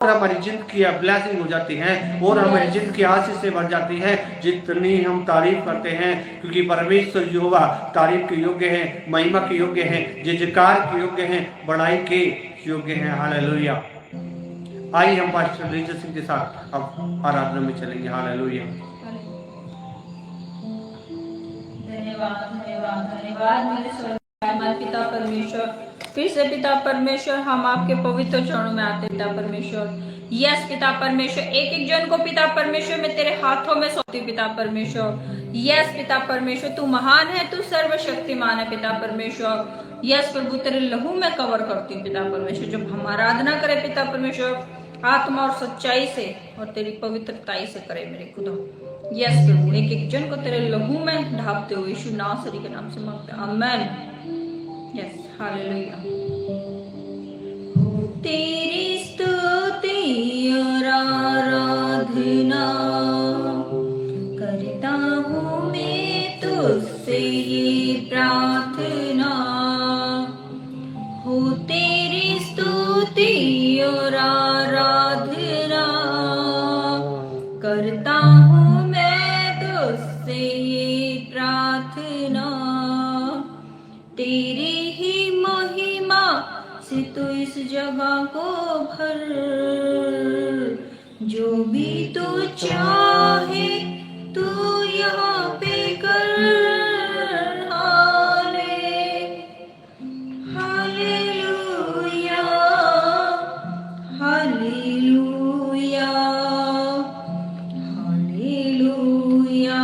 और हमारी जिंदगी ब्लेसिंग हो जाती है और हमारी जिंदगी आशीष से भर जाती है जितनी हम तारीफ करते हैं, क्योंकि परमेश्वर यहोवा तारीफ के योग्य है, महिमा के योग्य है, जयकार के योग्य है, बड़ाई के योग्य है। हालेलुया। आइए हम पास्टर रीजर सिंह के साथ अब आराधना में चलेंगे। हालेलुया। धन्यवाद धन्यवाद धन्यवाद मेरे स्वर्गीय पिता परमेश्वर। फिर से पिता परमेश्वर हम आपके पवित्र चरणों में आते पिता परमेश्वर। यस पिता परमेश्वर, एक एक जन को पिता परमेश्वर मैं तेरे हाथों में सौंपती हूं पिता परमेश्वर। यस पिता परमेश्वर, तू महान है, तू सर्वशक्तिमान है पिता परमेश्वर। यस प्रभु, तेरे लहू में कवर करती हूँ पिता परमेश्वर। जब हम आराधना करें पिता परमेश्वर आत्मा और सच्चाई से और तेरी पवित्रताई से करे मेरे खुदा। यस प्रभु, एक एक जन को तेरे लहू में ढापते हुए यीशु नासरी के नाम से मांगते हैं, आमेन। Yes hallelujah. तेरी स्तुति और आराधना करता हूँ मैं तुझसे ये प्रार्थना, हो तेरी स्तुति और आराधना करता हूँ मैं तुझसे ये प्रार्थना, तेरी ही महिमा से तू इस जगह को भर, जो भी तू चाहे तू यहाँ पे कर। हालेलुया हालेलुया हालेलुया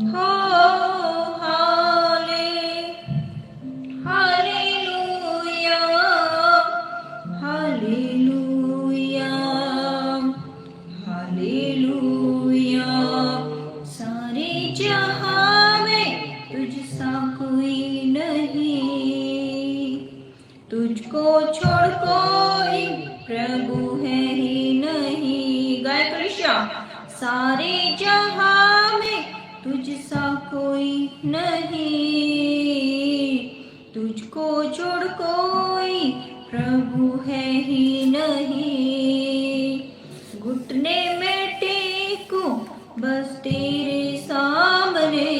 हो हाले हालेलुया हालेलुया हालेलुया। सारे जहां में तुझसा कोई नहीं, तुझको छोड़ कोई प्रभु है ही नहीं। गाय कृष्णा, सारे जहां में तुझसा कोई नहीं, तुझको छोड़ कोई प्रभु है ही नहीं। घुटने में टेकूं बस तेरे सामने,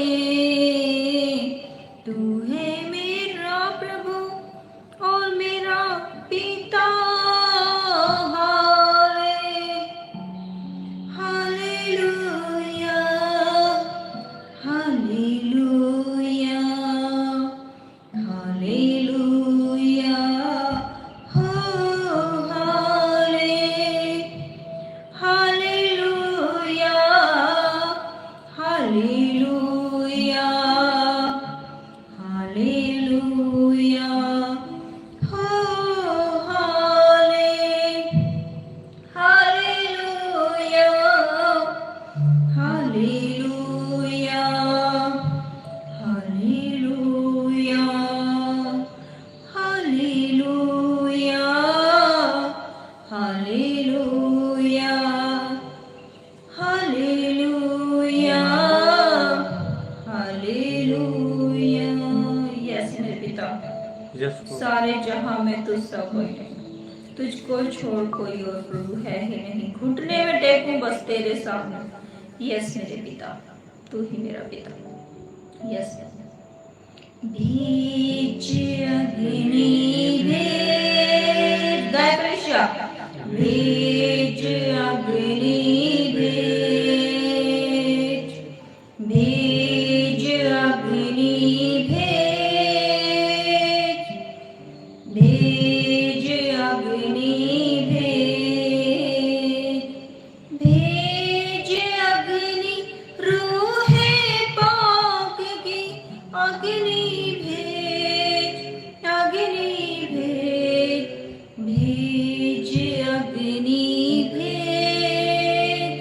तू है मेरा प्रभु और मेरा पिता। हालेलुया हालेलुया हालेलुया हो हाले हालेलुया हालेलुया हालेलुया हो हाले hallelujah hallelujah hallelujah hallelujah hallelujah hallelujah hallelujah. Yes मेरे पिता, सारे जहां में तुझसा कोई नहीं, तुझको छोड़ कोई और प्रभु है ही नहीं। घुटने में टेकूं बस तेरे सामने। यस मेरे पिता, तू ही मेरा पिता। यस बीच अग्नि भेद, गाय कृष्णा, बीच अग्नि भेद, बीज अग्नि भेद, बीज अग्नि भेद, बीज अग्नि रूहे पाक की अग्नि भेद, अग्नि भेद, बीज अग्नि भेद,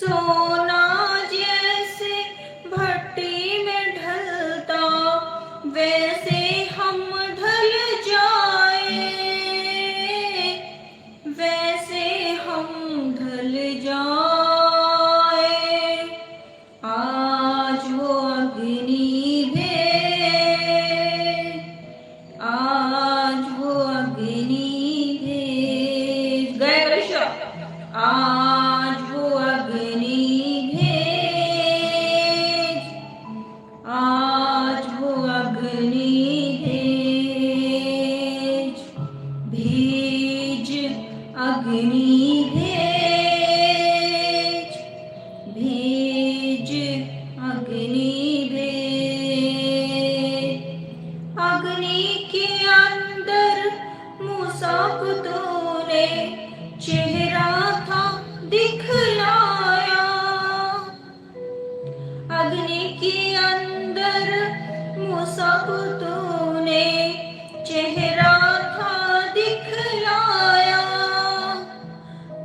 सोना जैसे भट्टी में ढलता वैसे हम ढल जाए, वैसे हम ढल जाए। आज वो अग्नि भेज, आज वो अग्नि भेज, गए कृष्ण, आज वो अग्नि भेज, आज वो अग्नि भेज, भेज अग्नि भेज, भेज अग्नि भेज। अग्नि के अंदर मूसा को तूने चेहरा था दिखलाया, अग्नि के अंदर मूसा को तूने चेहरा था दिखलाया।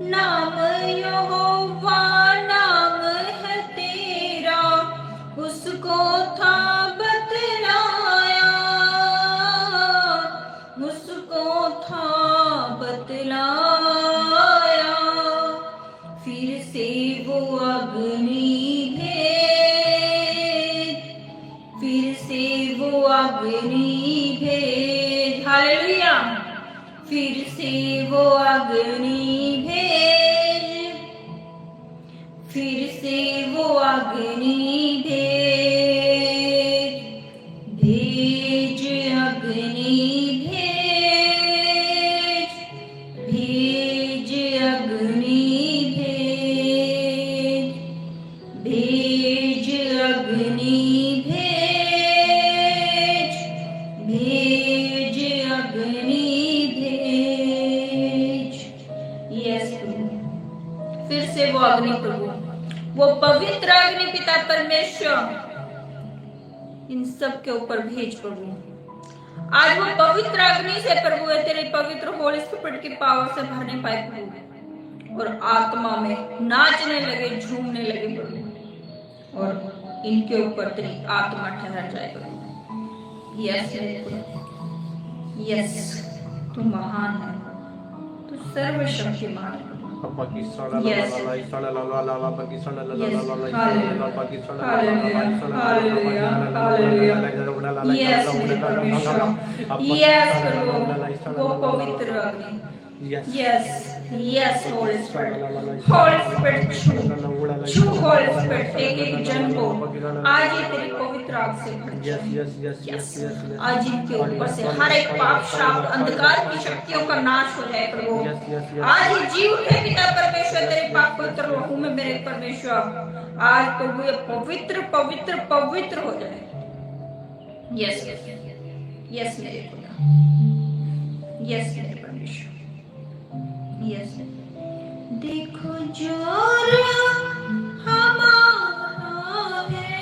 नाम यहोवा नाम है तेरा, उसको था बतलाया, उसको था बतलाया। फिर से वो अग्नि भेज, फिर से वो अग्नि भेज, हालेलुया। फिर से वो अग्नि भेज, फिर से वो अग्नि भेज, भेज अग्नि भेज, भेज अग्नि भेज, भेज अग्नि भेज, भेज अग्नि भेज। यस प्रभु, फिर से वो अग्नि प्रभु, वो पवित्र अग्नि पिता परमेश्वर इन सब के ऊपर भेज प्रभु। आज वो पवित्र अग्नि से प्रभु है तेरे पवित्र होली स्पिरिट की पावर से भरने पाए प्रभु, और आत्मा में नाचने लगे, झूमने लगे प्रभु, और इनके ऊपर तेरी आत्मा ठहर जाए प्रभु। यस यस, तू महान है, तू सर्वशक्तिमान है। Yes. Yes. वो पवित्र अग्नि। Yes, yes, Holy Spirit, Holy Spirit, छू Holy Spirit, एक जन को आज ये तेरी पवित्र आग से भर जाए। Yes, आज इनके ऊपर से हर एक पाप, श्राप, अंधकार की शक्तियों का नाश हो जाए प्रभु। आज ये जीव उठे पिता परमेश्वर तेरे पाप पवित्र लहू में मेरे परमेश्वर, आज प्रभु ये पवित्र पवित्र पवित्र हो जाए। यस यस मेरे खुदा, यस मेरे परमेश्वर, यस। देखो जोर हमारा है,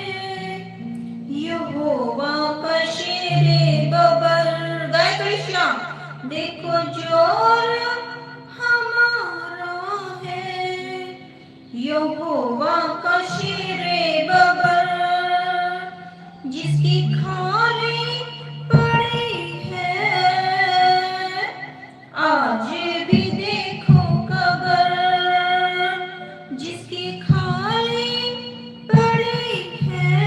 यहोवा का शेरे बबर, गाय कृष्ण। देखो जोर हमारा है, यहोवा का शेरे बबर, जिसकी खाली पड़ी है आज भी देखो कबर, जिसकी खाली पड़ी है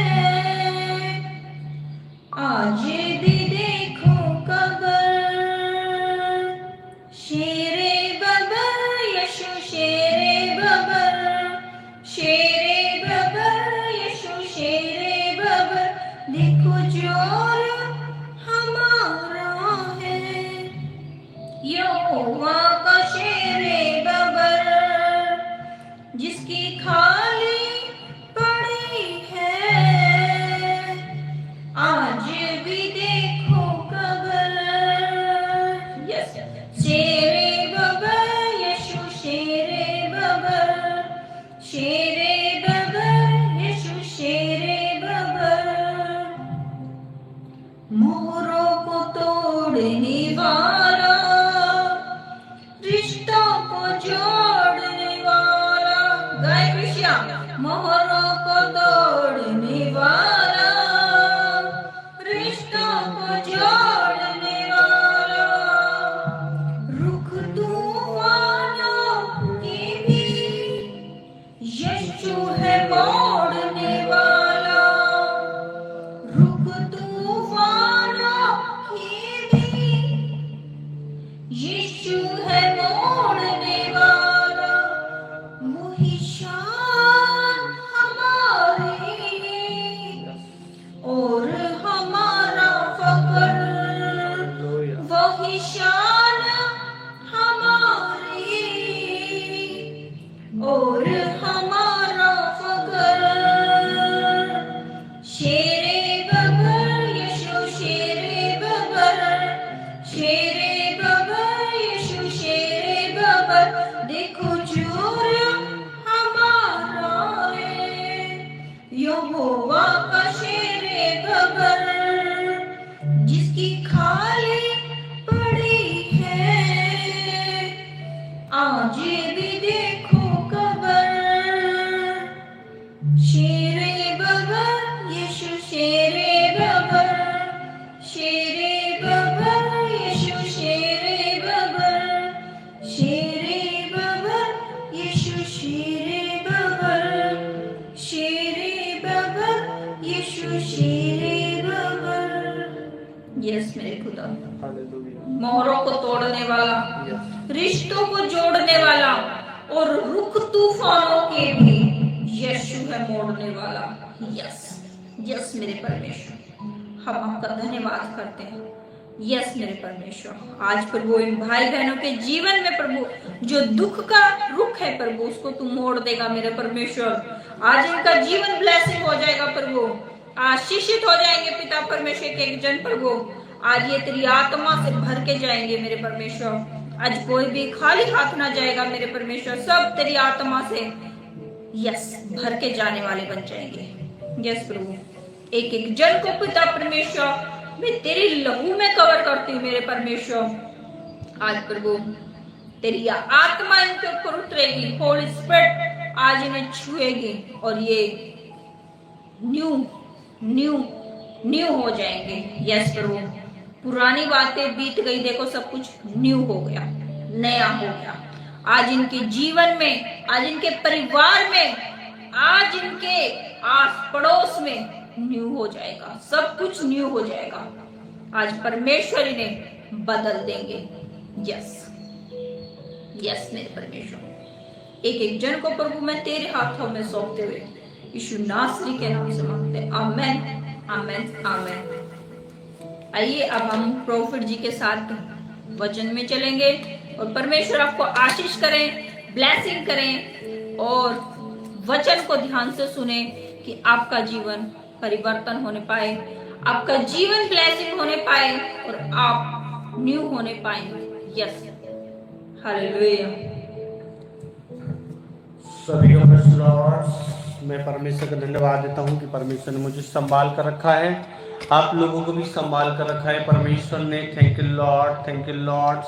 आज भी देखो कबर। शेरे बबर यीशु शेरे बबर, शेरे बबर यीशु शेरे बबर, देखो जोर हमारा है, यहोवा का शेरे बबर, जिसकी खाली पड़ी है आज भी देखो कबर। यस, शेरे बबर यीशु शेरे बबर, शेरे बबर यीशु शेरे बबर, मोहरों को तोड़ने वाला, रिश्तों को जोड़ने वाला, गाय कृष्ण। हमेशा मोहरों को तोड़ने वाला, रिश्तों को जोड़ने वाला, रुख तूफानों की भी यीशु है मोड़ने वाला, रुख तूफानों की भी यीशु है मोड़ने वाला, वही शान हमारी और हमारा फकर, वही शान हमारी और हमारा फकर, शेरे बगर यीशु शेरे बगर, शेरे बगर यीशु शेरे बगर, देखो चोर हमारा है यहोवा का शेरे बगर, जिसकी खाली पड़ी है आज भी देखो कबर, शेरे बगर यीशु शेरे बगर, शेरे बगर यीशु शेरे बगर, शेरे बगर यीशु शेरे बगर, शेरे बगर यीशु शेरे बगर। यस मेरे खुदा, मोहरों को तोड़ने वाला, रिश्तों को जोड़ने वाला और रुख तूफानों के भी यीशु है मोड़ने वाला। यस यस मेरे परमेश्वर, हम आपका धन्यवाद करते हैं। यस मेरे परमेश्वर, आज प्रभु इन भाई बहनों के जीवन में प्रभु जो दुख का रुख है प्रभु उसको तू मोड़ देगा मेरे परमेश्वर। आज इनका जीवन ब्लेसिंग हो जाएगा प्रभु, आशीषित हो जाएंगे पिता परमेश्वर के एक जन प्रभु। आज ये तेरी आत्मा से भर के जाएंगे मेरे परमेश्वर। आज कोई भी खाली हाथ ना जाएगा मेरे परमेश्वर, सब तेरी आत्मा से यस भर के जाने वाले बन जाएंगे। यस प्रभु, एक एक जन को पिता परमेश्वर मैं तेरी लहू में कवर करती हूँ मेरे परमेश्वर। आज प्रभु तेरी आत्मा इनके ऊपर उतरेगी, होली स्पिरिट आज इन्हें छुएगी और ये न्यू न्यू न्यू हो जाएंगे। यस प्रभु, पुरानी बातें बीत गई, देखो सब कुछ न्यू हो गया, नया हो गया। आज इनके जीवन में, आज इनके परिवार में, आज इनके आस पड़ोस में न्यू हो जाएगा, सब कुछ न्यू हो जाएगा। आज परमेश्वर इन्हें बदल देंगे। यस यस मेरे परमेश्वर, एक एक जन को प्रभु मैं तेरे हाथों में सौंपते हुए यीशु नासरी के नाम से मांगते हैं, आमेन आमेन आमेन। आइए अब हम प्रोफेट जी के साथ वचन में चलेंगे और परमेश्वर आपको आशीष करें, ब्लेसिंग करें और वचन को ध्यान से सुने कि आपका जीवन परिवर्तन होने पाए, आपका जीवन ब्लेसिंग होने पाए और आप न्यू होने पाए। Yes hallelujah. सभी को प्रेज़ लॉर्ड, मैं परमेश्वर का धन्यवाद देता हूँ कि परमेश्वर ने मुझे संभाल कर रखा है, आप लोगों को भी संभाल कर रखा है परमेश्वर ने। Thank you Lord, thank you Lord,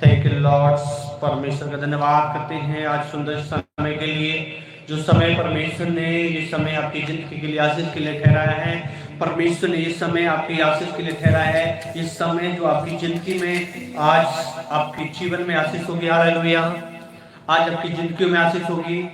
thank you Lord. परमेश्वर का धन्यवाद करते हैं आज सुंदर समय के लिए, जो समय परमेश्वर ने ये समय आपकी जिंदगी के लिए आशीष के लिए ठहराया है। परमेश्वर ने ये समय आपकी आशीष के लिए ठहराया है। ये समय जो आपकी जिंदगी में आज आपके जीवन में आशीष होगी। हालेलुया, आज आपकी जिंदगी में आशीष होगी।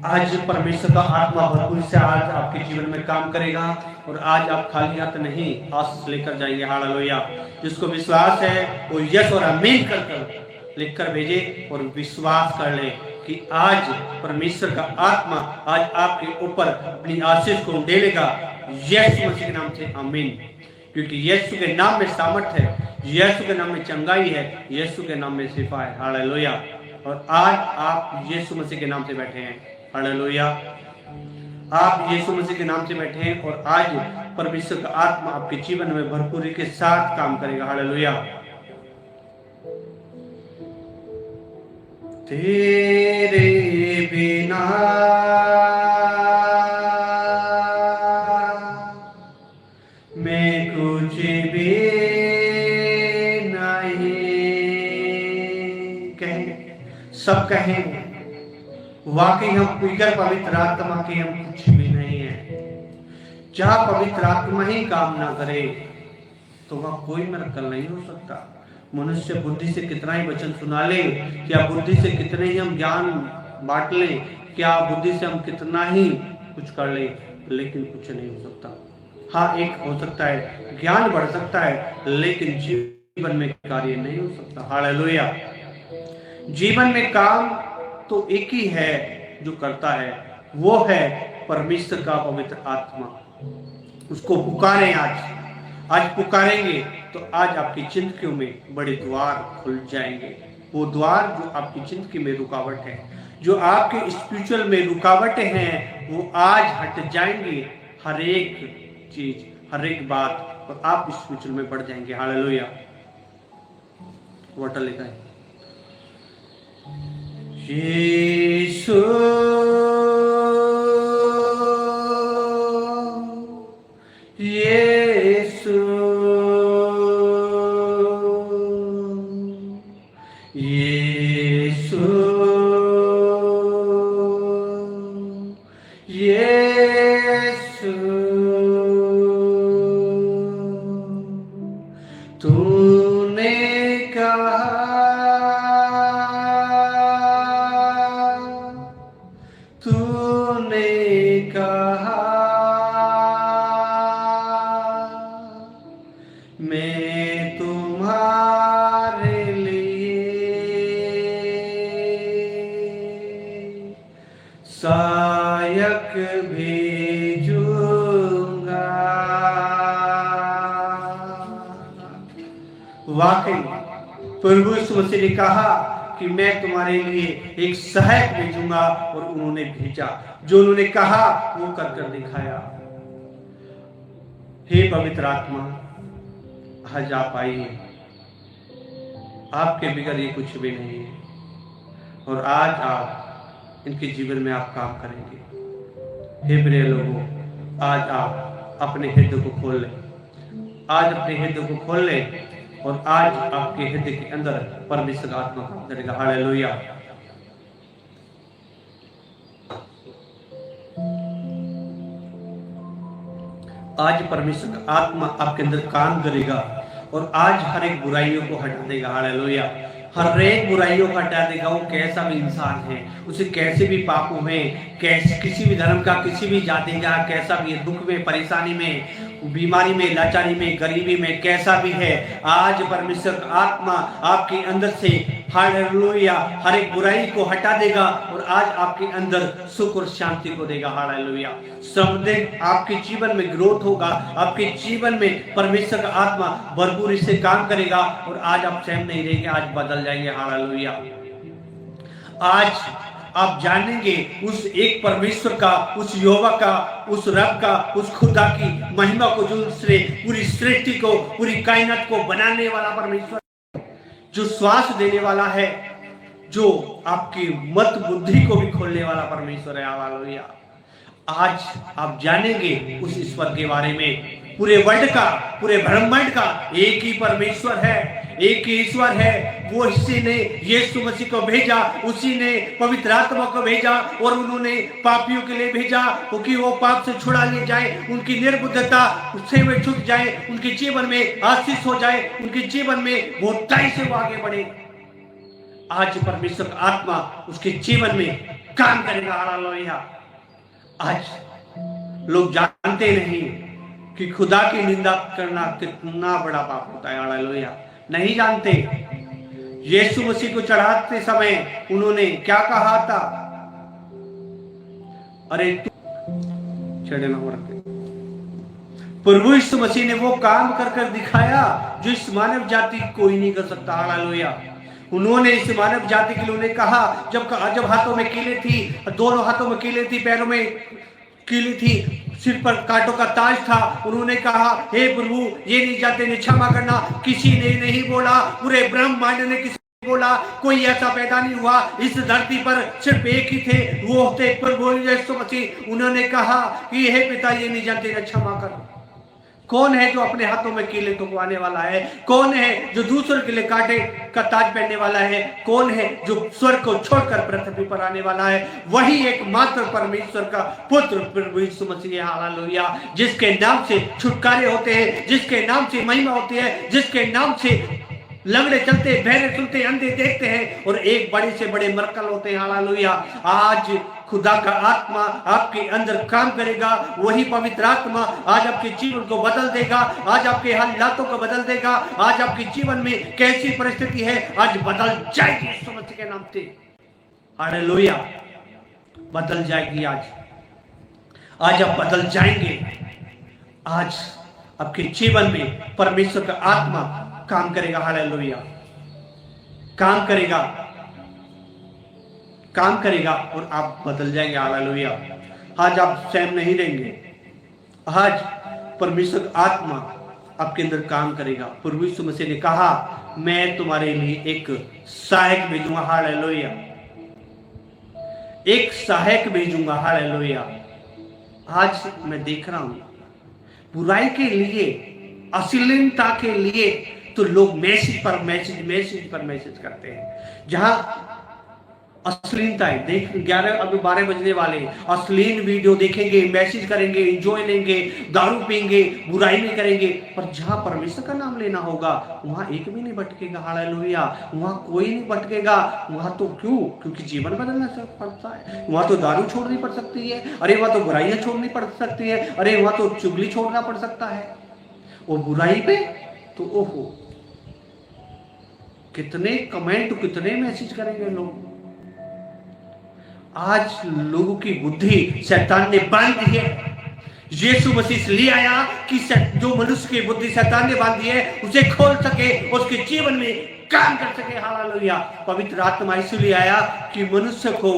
आज परमेश्वर का आत्मा भरपूर से आज आपके जीवन में काम करेगा और आज आप खाली हाथ नहीं आशीष लेकर जाएंगे। हालेलुया, जिसको विश्वास है वो यस और आमीन कर लिखकर भेजे और विश्वास कर ले कि आज परमेश्वर का आत्मा आज आपके ऊपर अपनी आशीष को ढेलेगा। यीशु मसीह के नाम से आमीन। क्योंकि यीशु के नाम में सामर्थ्य है, यीशु के नाम में चंगाई है, यीशु के नाम में शिफा है। हालेलुया। और आज आप यीशु मसीह के नाम से बैठे हैं। हालेलुया, आप यीशु मसीह के नाम से बैठे हैं और आज परमेश्वर का आत्मा आपके जीवन में भरपूरी के साथ काम करेगा। हालेलुया। तेरे बिना मैं कुछ भी नहीं, कहें सब कहें वाकई हम बिगर पवित्र आत्मा के हम कुछ भी नहीं है। जहां पवित्र आत्मा ही काम ना करे तो वह कोई मिरेकल नहीं हो सकता। मनुष्य बुद्धि से कितना ही वचन सुना ले, क्या बुद्धि से कितने ही हम ज्ञान बांट ले, क्या बुद्धि से हम कितना ही कुछ कर ले, लेकिन कुछ नहीं हो सकता। हाँ, एक हो सकता है, ज्ञान बढ़ सकता है, लेकिन जीवन में कार्य नहीं हो सकता। हालेलुया। जीवन में काम तो एक ही है जो करता है, वो है परमेश्वर का पवित्र आत्मा। उसको पुकारें। आज पुकारेंगे तो आज आपकी जिंदगी में बड़े द्वार खुल जाएंगे। वो द्वार जो आपकी जिंदगी में रुकावट है, जो आपके स्पिरिचुअल में रुकावटें हैं, वो आज हट जाएंगे। हर एक चीज, हर एक बात, और आप स्पिरिचुअल में बढ़ जाएंगे। हालेलुया। वाटर लिखा है, यीशु यीशु यीशु यीशु, तूने कहा, तूने कहा, मैं तुम्हारे लिए सहायक भेजूंगा। वाकई प्रभु यीशु मसीह ने कहा कि मैं तुम्हारे लिए एक सहायक भेजूंगा, और उन्होंने भेजा। जो उन्होंने कहा वो कर दिखाया। हे पवित्र आत्मा, आज आप आइए। आपके बगैर ये कुछ भी नहीं है, और आज आप इनके जीवन में आप काम करेंगे। हे प्रिय लोगों, आज आप अपने हृदय को खोल लें। आज अपने हृदय को खोल लें, और आज आपके हृदय के अंदर परमेश्वर का आत्मा काम करेगा। हालेलुया। आज परमेश्वर का आत्मा आपके अंदर काम करेगा, और आज हर एक बुराइयों को हटा देगा। हालेलुया। हर एक बुराइयों को हटा देगा। वो कैसा भी इंसान है, उसे कैसे भी पापों में, कैसे किसी भी धर्म का, किसी भी जाति का, कैसा भी दुख में, परेशानी में, बीमारी में, लाचारी में, गरीबी में, कैसा भी है, आज परमेश्वर का आत्मा आपके अंदर से हालेलुया हर एक बुराई को हटा देगा, और आज आपके अंदर सुख और शांति को देगा। हालेलुया। समझे, आपके जीवन में ग्रोथ होगा, आपके जीवन में परमेश्वर का आत्मा भरपूरी से काम करेगा, और आज आप सहम नहीं रहेंगे, आज बदल जाएंगे। हालेलुया। आज आप जानेंगे उस एक परमेश्वर का, उस यहोवा का, उस रब का, उस खुदा की महिमा को, जो उसने पूरी सृष्टि को, पूरी कायनात को बनाने वाला परमेश्वर, जो श्वास देने वाला है, जो आपकी मत बुद्धि को भी खोलने वाला परमेश्वर है। हालेलुया। आज आप जानेंगे उस ईश्वर के बारे में। पूरे वर्ल्ड का, पूरे ब्रह्मांड का एक ही परमेश्वर है, एक ही ईश्वर है। वो इसी ने यीशु मसीह को भेजा, उसी ने पवित्र आत्मा को भेजा, और उन्होंने पापियों के लिए भेजा, क्योंकि वो पाप से छुड़ा ले जाए, उनकी निर्बुद्धता उससे वे छूट जाए, उनके जीवन में आशीष हो जाए, उनके जीवन में बहुताई से वो आगे बढ़े। आज परमेश्वर का आत्मा उसके जीवन में काम करेगा। हालेलुया। आज लोग जानते नहीं कि खुदा की निंदा करना कितना बड़ा पाप होता है। हालेलुया। नहीं जानते। यीशु मसीह को चढ़ाते समय उन्होंने क्या कहा था? अरे चढ़े ना रखे। प्रभु यीशु मसीह ने वो काम कर दिखाया जो इस मानव जाति कोई नहीं कर सकता। हालेलुया। उन्होंने इस मानव जाति के लिए उन्हें कहा, जब हाथों में कीले थी, दोनों हाथों में कीले थी, पैरों में कीली थी, सिर पर कांटों का ताज था, उन्होंने कहा, हे प्रभु ये नहीं जाते ने क्षमा करना। किसी ने नहीं बोला, पूरे ब्रह्मांड ने किसी ने बोला, कोई ऐसा पैदा नहीं हुआ इस धरती पर, सिर्फ एक ही थे, वो थे प्रभु यीशु मसीह। उन्होंने कहा कि हे पिता ये नहीं जानते ने क्षमा कर। कौन है जो अपने हाथों में कीले ठुकवाने वाला है? कौन है जो दूसरों के लिए कांटे का ताज पहनने वाला है? कौन है जो स्वर्ग को छोड़कर पृथ्वी पर आने वाला है? वही एकमात्र परमेश्वर का पुत्र प्रभु यीशु मसीह है। हालेलुया। जिसके नाम से छुटकारे होते हैं, जिसके नाम से महिमा होती है, जिसके नाम से लंगड़े चलते, बहरे सुनते, अंधे देखते हैं और एक बड़े से बड़े मरकल होते हैं। हालेलुया। आज खुदा का आत्मा आपके अंदर काम करेगा। वही पवित्र आत्मा आज आपके जीवन को बदल देगा, आज आपके हालातों को बदल देगा। आज आपके जीवन में कैसी परिस्थिति है आज बदल जाएगी यीशु मसीह के नाम से। हालेलुया। बदल जाएगी आज आप बदल जाएंगे। आज आपके जीवन में परमेश्वर का आत्मा काम करेगा। हालेलुया। काम करेगा और आप बदल जाएंगे। हालेलुया। आज आप स्वयं नहीं रहेंगे। आज परमेश्वर का आत्मा आपके अंदर काम करेगा। प्रभु यीशु मसीह ने कहा, मैं तुम्हारे लिए एक सहायक भेजूंगा। हालेलुया। एक सहायक भेजूंगा। हालेलुया। आज मैं देख रहा हूं बुराई के लिए, अश्लीलता के लिए तो लोग मैसेज पर मैसेज करते हैं। जहां अश्लीलता है, देख 11 अभी 12 बजने वाले, अश्लील वीडियो देखेंगे, मैसेज करेंगे, एंजॉय लेंगे, दारू पीएंगे, बुराई में करेंगे। पर जहां परमेश्वर का नाम लेना होगा वहां एक भी नहीं भटकेगा। हालेलुया। वहां कोई नहीं भटकेगा। वहां तो क्योंकि जीवन बदलना पड़ता है। वहां तो दारू छोड़नी पड़ सकती है, अरे वहां तो बुराइयां छोड़नी पड़ सकती है, अरे वहां तो चुगली छोड़ना पड़ सकता है। वो बुराई पे तो ओहो, कितने कमेंट, कितने मैसेज करेंगे लोग। आज लोगों की बुद्धि शैतान ने बांध दी है। यीशु मसीह इसलिए आया कि जो मनुष्य की बुद्धि शैतान ने बांधी है उसे खोल सके, उसके जीवन में काम कर सके। हालेलुया। पवित्र आत्मा इसलिए आया कि मनुष्य को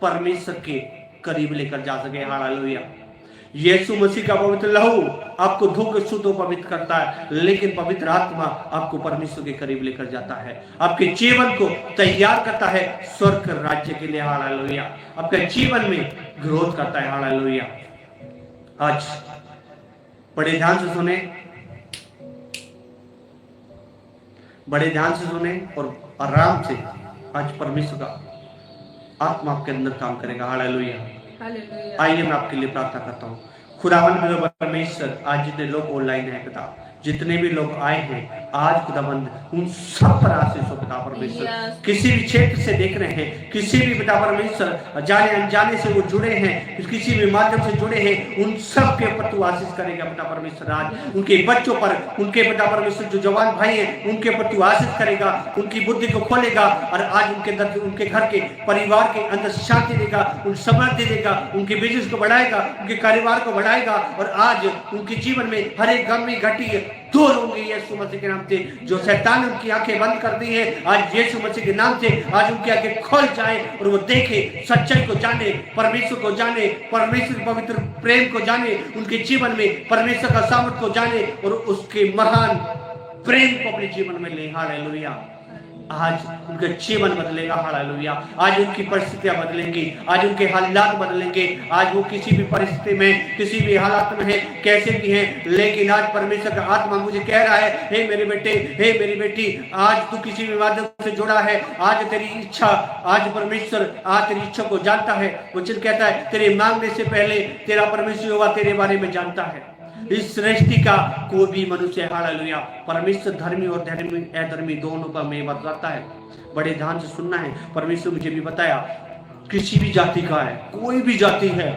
परमेश्वर के करीब लेकर जा सके। हालेलुया। यीशु मसीह का पवित्र लहू आपको धोकर शुद्ध पवित्र करता है, लेकिन पवित्र आत्मा आपको परमेश्वर के करीब लेकर जाता है, आपके जीवन को तैयार करता है स्वर्ग राज्य के लिए। हालेलुया। आपके जीवन में ग्रोथ करता है। हालेलुया। आज बड़े ध्यान से सुने, बड़े ध्यान से सुने और आराम से। आज परमेश्वर का आत्मा आपके अंदर काम करेगा। हालेलुया। आइए मैं आपके लिए प्रार्थना करता हूँ। खुदावंद परमेश्वर, आज जितने लोग ऑनलाइन है पिता, जितने भी लोग आए हैं आज खुदावंद उन सब पर आशीष हो पिता परमेश्वर। किसी भी क्षेत्र से देख रहे हैं, किसी भी पिता परमेश्वर जाने अनजाने से वो जुड़े हैं, किसी भी माध्यम से जुड़े हैं, उन सब के ऊपर तू आशीष करेगा पिता परमेश्वर। आज उनके बच्चों पर, उनके पिता परमेश्वर जो जवान भाई हैं उनके ऊपर तू आशीष करेगा, उनकी बुद्धि को खोलेगा और आज उनके अंदर, उनके घर के परिवार के अंदर शांति देगा, उन समृद्धि देगा, उनके बिजनेस को बढ़ाएगा, उनके कारोबार को बढ़ाएगा और आज उनके जीवन में हर एक गम में घटी दूर होंगे यीशु मसीह के नाम से। जो शैतान ने उनकी आंखें बंद कर दी है आज यीशु मसीह के नाम से आज उनकी आंखें खोल जाए और वो देखे, सच्चाई को जाने, परमेश्वर को जाने, परमेश्वर के पवित्र प्रेम को जाने, उनके जीवन में परमेश्वर का सामर्थ को जाने और उसके महान प्रेम को अपने जीवन में ले। हालेलुया। आज उनका जीवन बदलेगा। हालेलुया। आज उनकी परिस्थितियां बदलेंगी, आज उनके हालात बदलेंगे। आज वो किसी भी परिस्थिति में, किसी भी हालात में है, कैसे भी है, लेकिन आज परमेश्वर का आत्मा मुझे कह रहा है, हे मेरे बेटे, हे मेरी बेटी, आज तू किसी भी माध्यम से जुड़ा है, आज तेरी इच्छा, आज परमेश्वर आज तेरी इच्छा को जानता है। वचन कहता है तेरे मांगने से पहले तेरा परमेश्वर होगा तेरे बारे में जानता है। इस सृष्टि का कोई भी मनुष्य, हालेलुया, परमेश्वर धर्मी और धर्मी अधर्मी दोनों पर मेवा करता है। बड़े ध्यान से सुनना है। परमेश्वर मुझे भी बताया किसी भी जाति का है, कोई भी जाति है,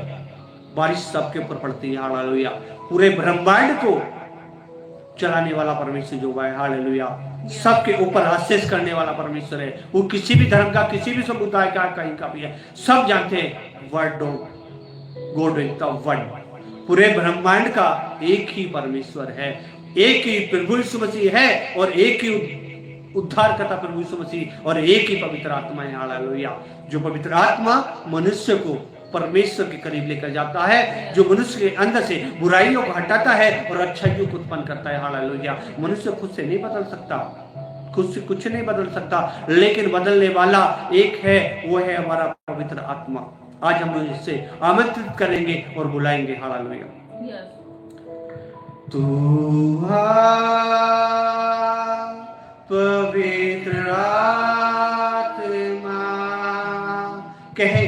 बारिश सबके ऊपर पड़ती है। हालेलुया। पूरे ब्रह्मांड को चलाने वाला परमेश्वर जो है, हालेलुया, सबके ऊपर आशीष करने वाला परमेश्वर है। वो किसी भी धर्म का, किसी भी समुदाय का, कहीं का भी है, सब जानते हैं word God is the word. पूरे ब्रह्मांड का एक ही परमेश्वर है, एक ही प्रभु यीशु मसीह है और एक ही उद्धारकर्ता प्रभु यीशु मसीह और एक ही पवित्र आत्मा है। हालेलुया। जो पवित्र आत्मा मनुष्य को परमेश्वर के करीब लेकर जाता है, जो मनुष्य के अंदर से बुराइयों को हटाता है और अच्छाइयों को उत्पन्न करता है। हालेलुया। मनुष्य खुद से नहीं बदल सकता, खुद से कुछ नहीं बदल सकता, लेकिन बदलने वाला एक है, वो है हमारा पवित्र आत्मा। आज हम इससे आमंत्रित करेंगे और बुलाएंगे। हालेलुया। तू आ पवित्र आत्मा, कहे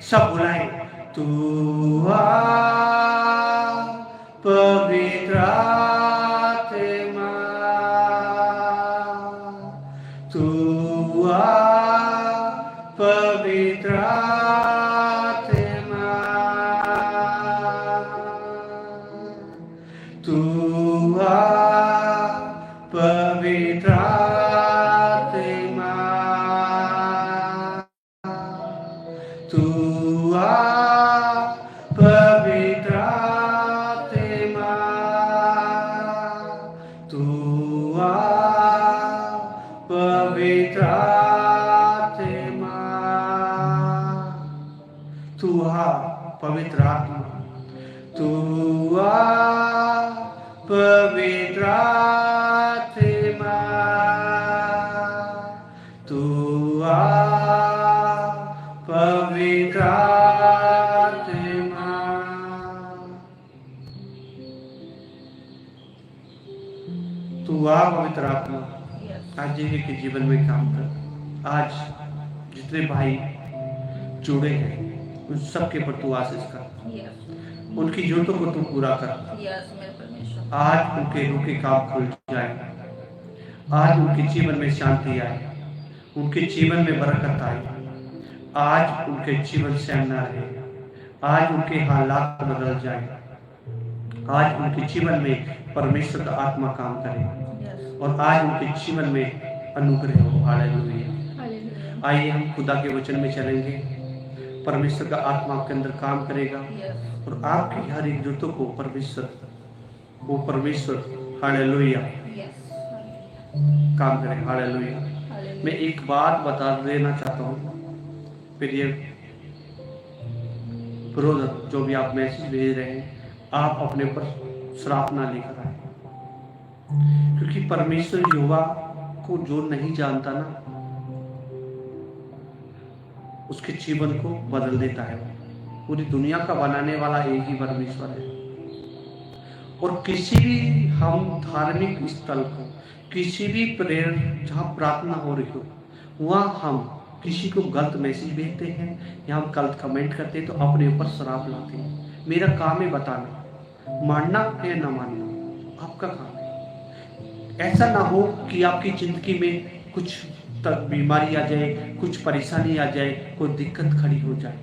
सब बुलाए, तू आ पवित्र आत्मा, तू आ पवित्र आत्मा, तू आ पवित्र आत्मा, तू आ पवित्र आत्मा, तू आ पवित्र आत्मा, तू आ पवित्र आत्मा, तू आ पवित्र आत्मा, तू आ पवित्र आत्मा, तू आ पवित्र आत्मा। आज जिन्हें के जीवन में काम कर, आज जितने भाई जुड़े हैं उन सबके पर तू आशीष कर, उनकी जरूरतों को तू पूरा कर। आज उनके रुके काम खुल जाए, आज उनके जीवन में शांति आए, उनके जीवन में बरकत आए, आज उनके जीवन से न रहे, आज उनके हालात बदल जाए, आज उनके जीवन में परमेश्वर का आत्मा काम करे और आज उनके जीवन में अनुग्रह हो। हालेलुया। आइए हम खुदा के वचन में चलेंगे। परमेश्वर का आत्मा आपके अंदर काम करेगा और आपकी हर एक जरूरतों को परमेश्वर हालेलुया काम करे। हालेलुया। मैं एक बात बता देना चाहता हूँ, फिर ये ब्रदर जो भी आप मैसेज भेज रहे हैं, आप अपने ऊपर श्राप ना लेकर आए, क्योंकि परमेश्वर यहोवा को जो नहीं जानता ना, उसके जीवन को बदल देता है। पूरी दुनिया का बनाने वाला एक ही परमेश्वर है। और किसी भी हम धार्मिक स्थल को, किसी भी प्रेयर जहाँ प्रार्थना हो रही हो, वहाँ हम किसी को गलत मैसेज भेजते हैं या हम गलत कमेंट करते हैं तो अपने ऊपर श्राप लाते हैं। मेरा काम है बताना, मानना या ना मानना आपका काम है। ऐसा ना हो कि आपकी जिंदगी में कुछ बीमारी आ जाए, कुछ परेशानी आ जाए, कोई दिक्कत खड़ी हो जाए।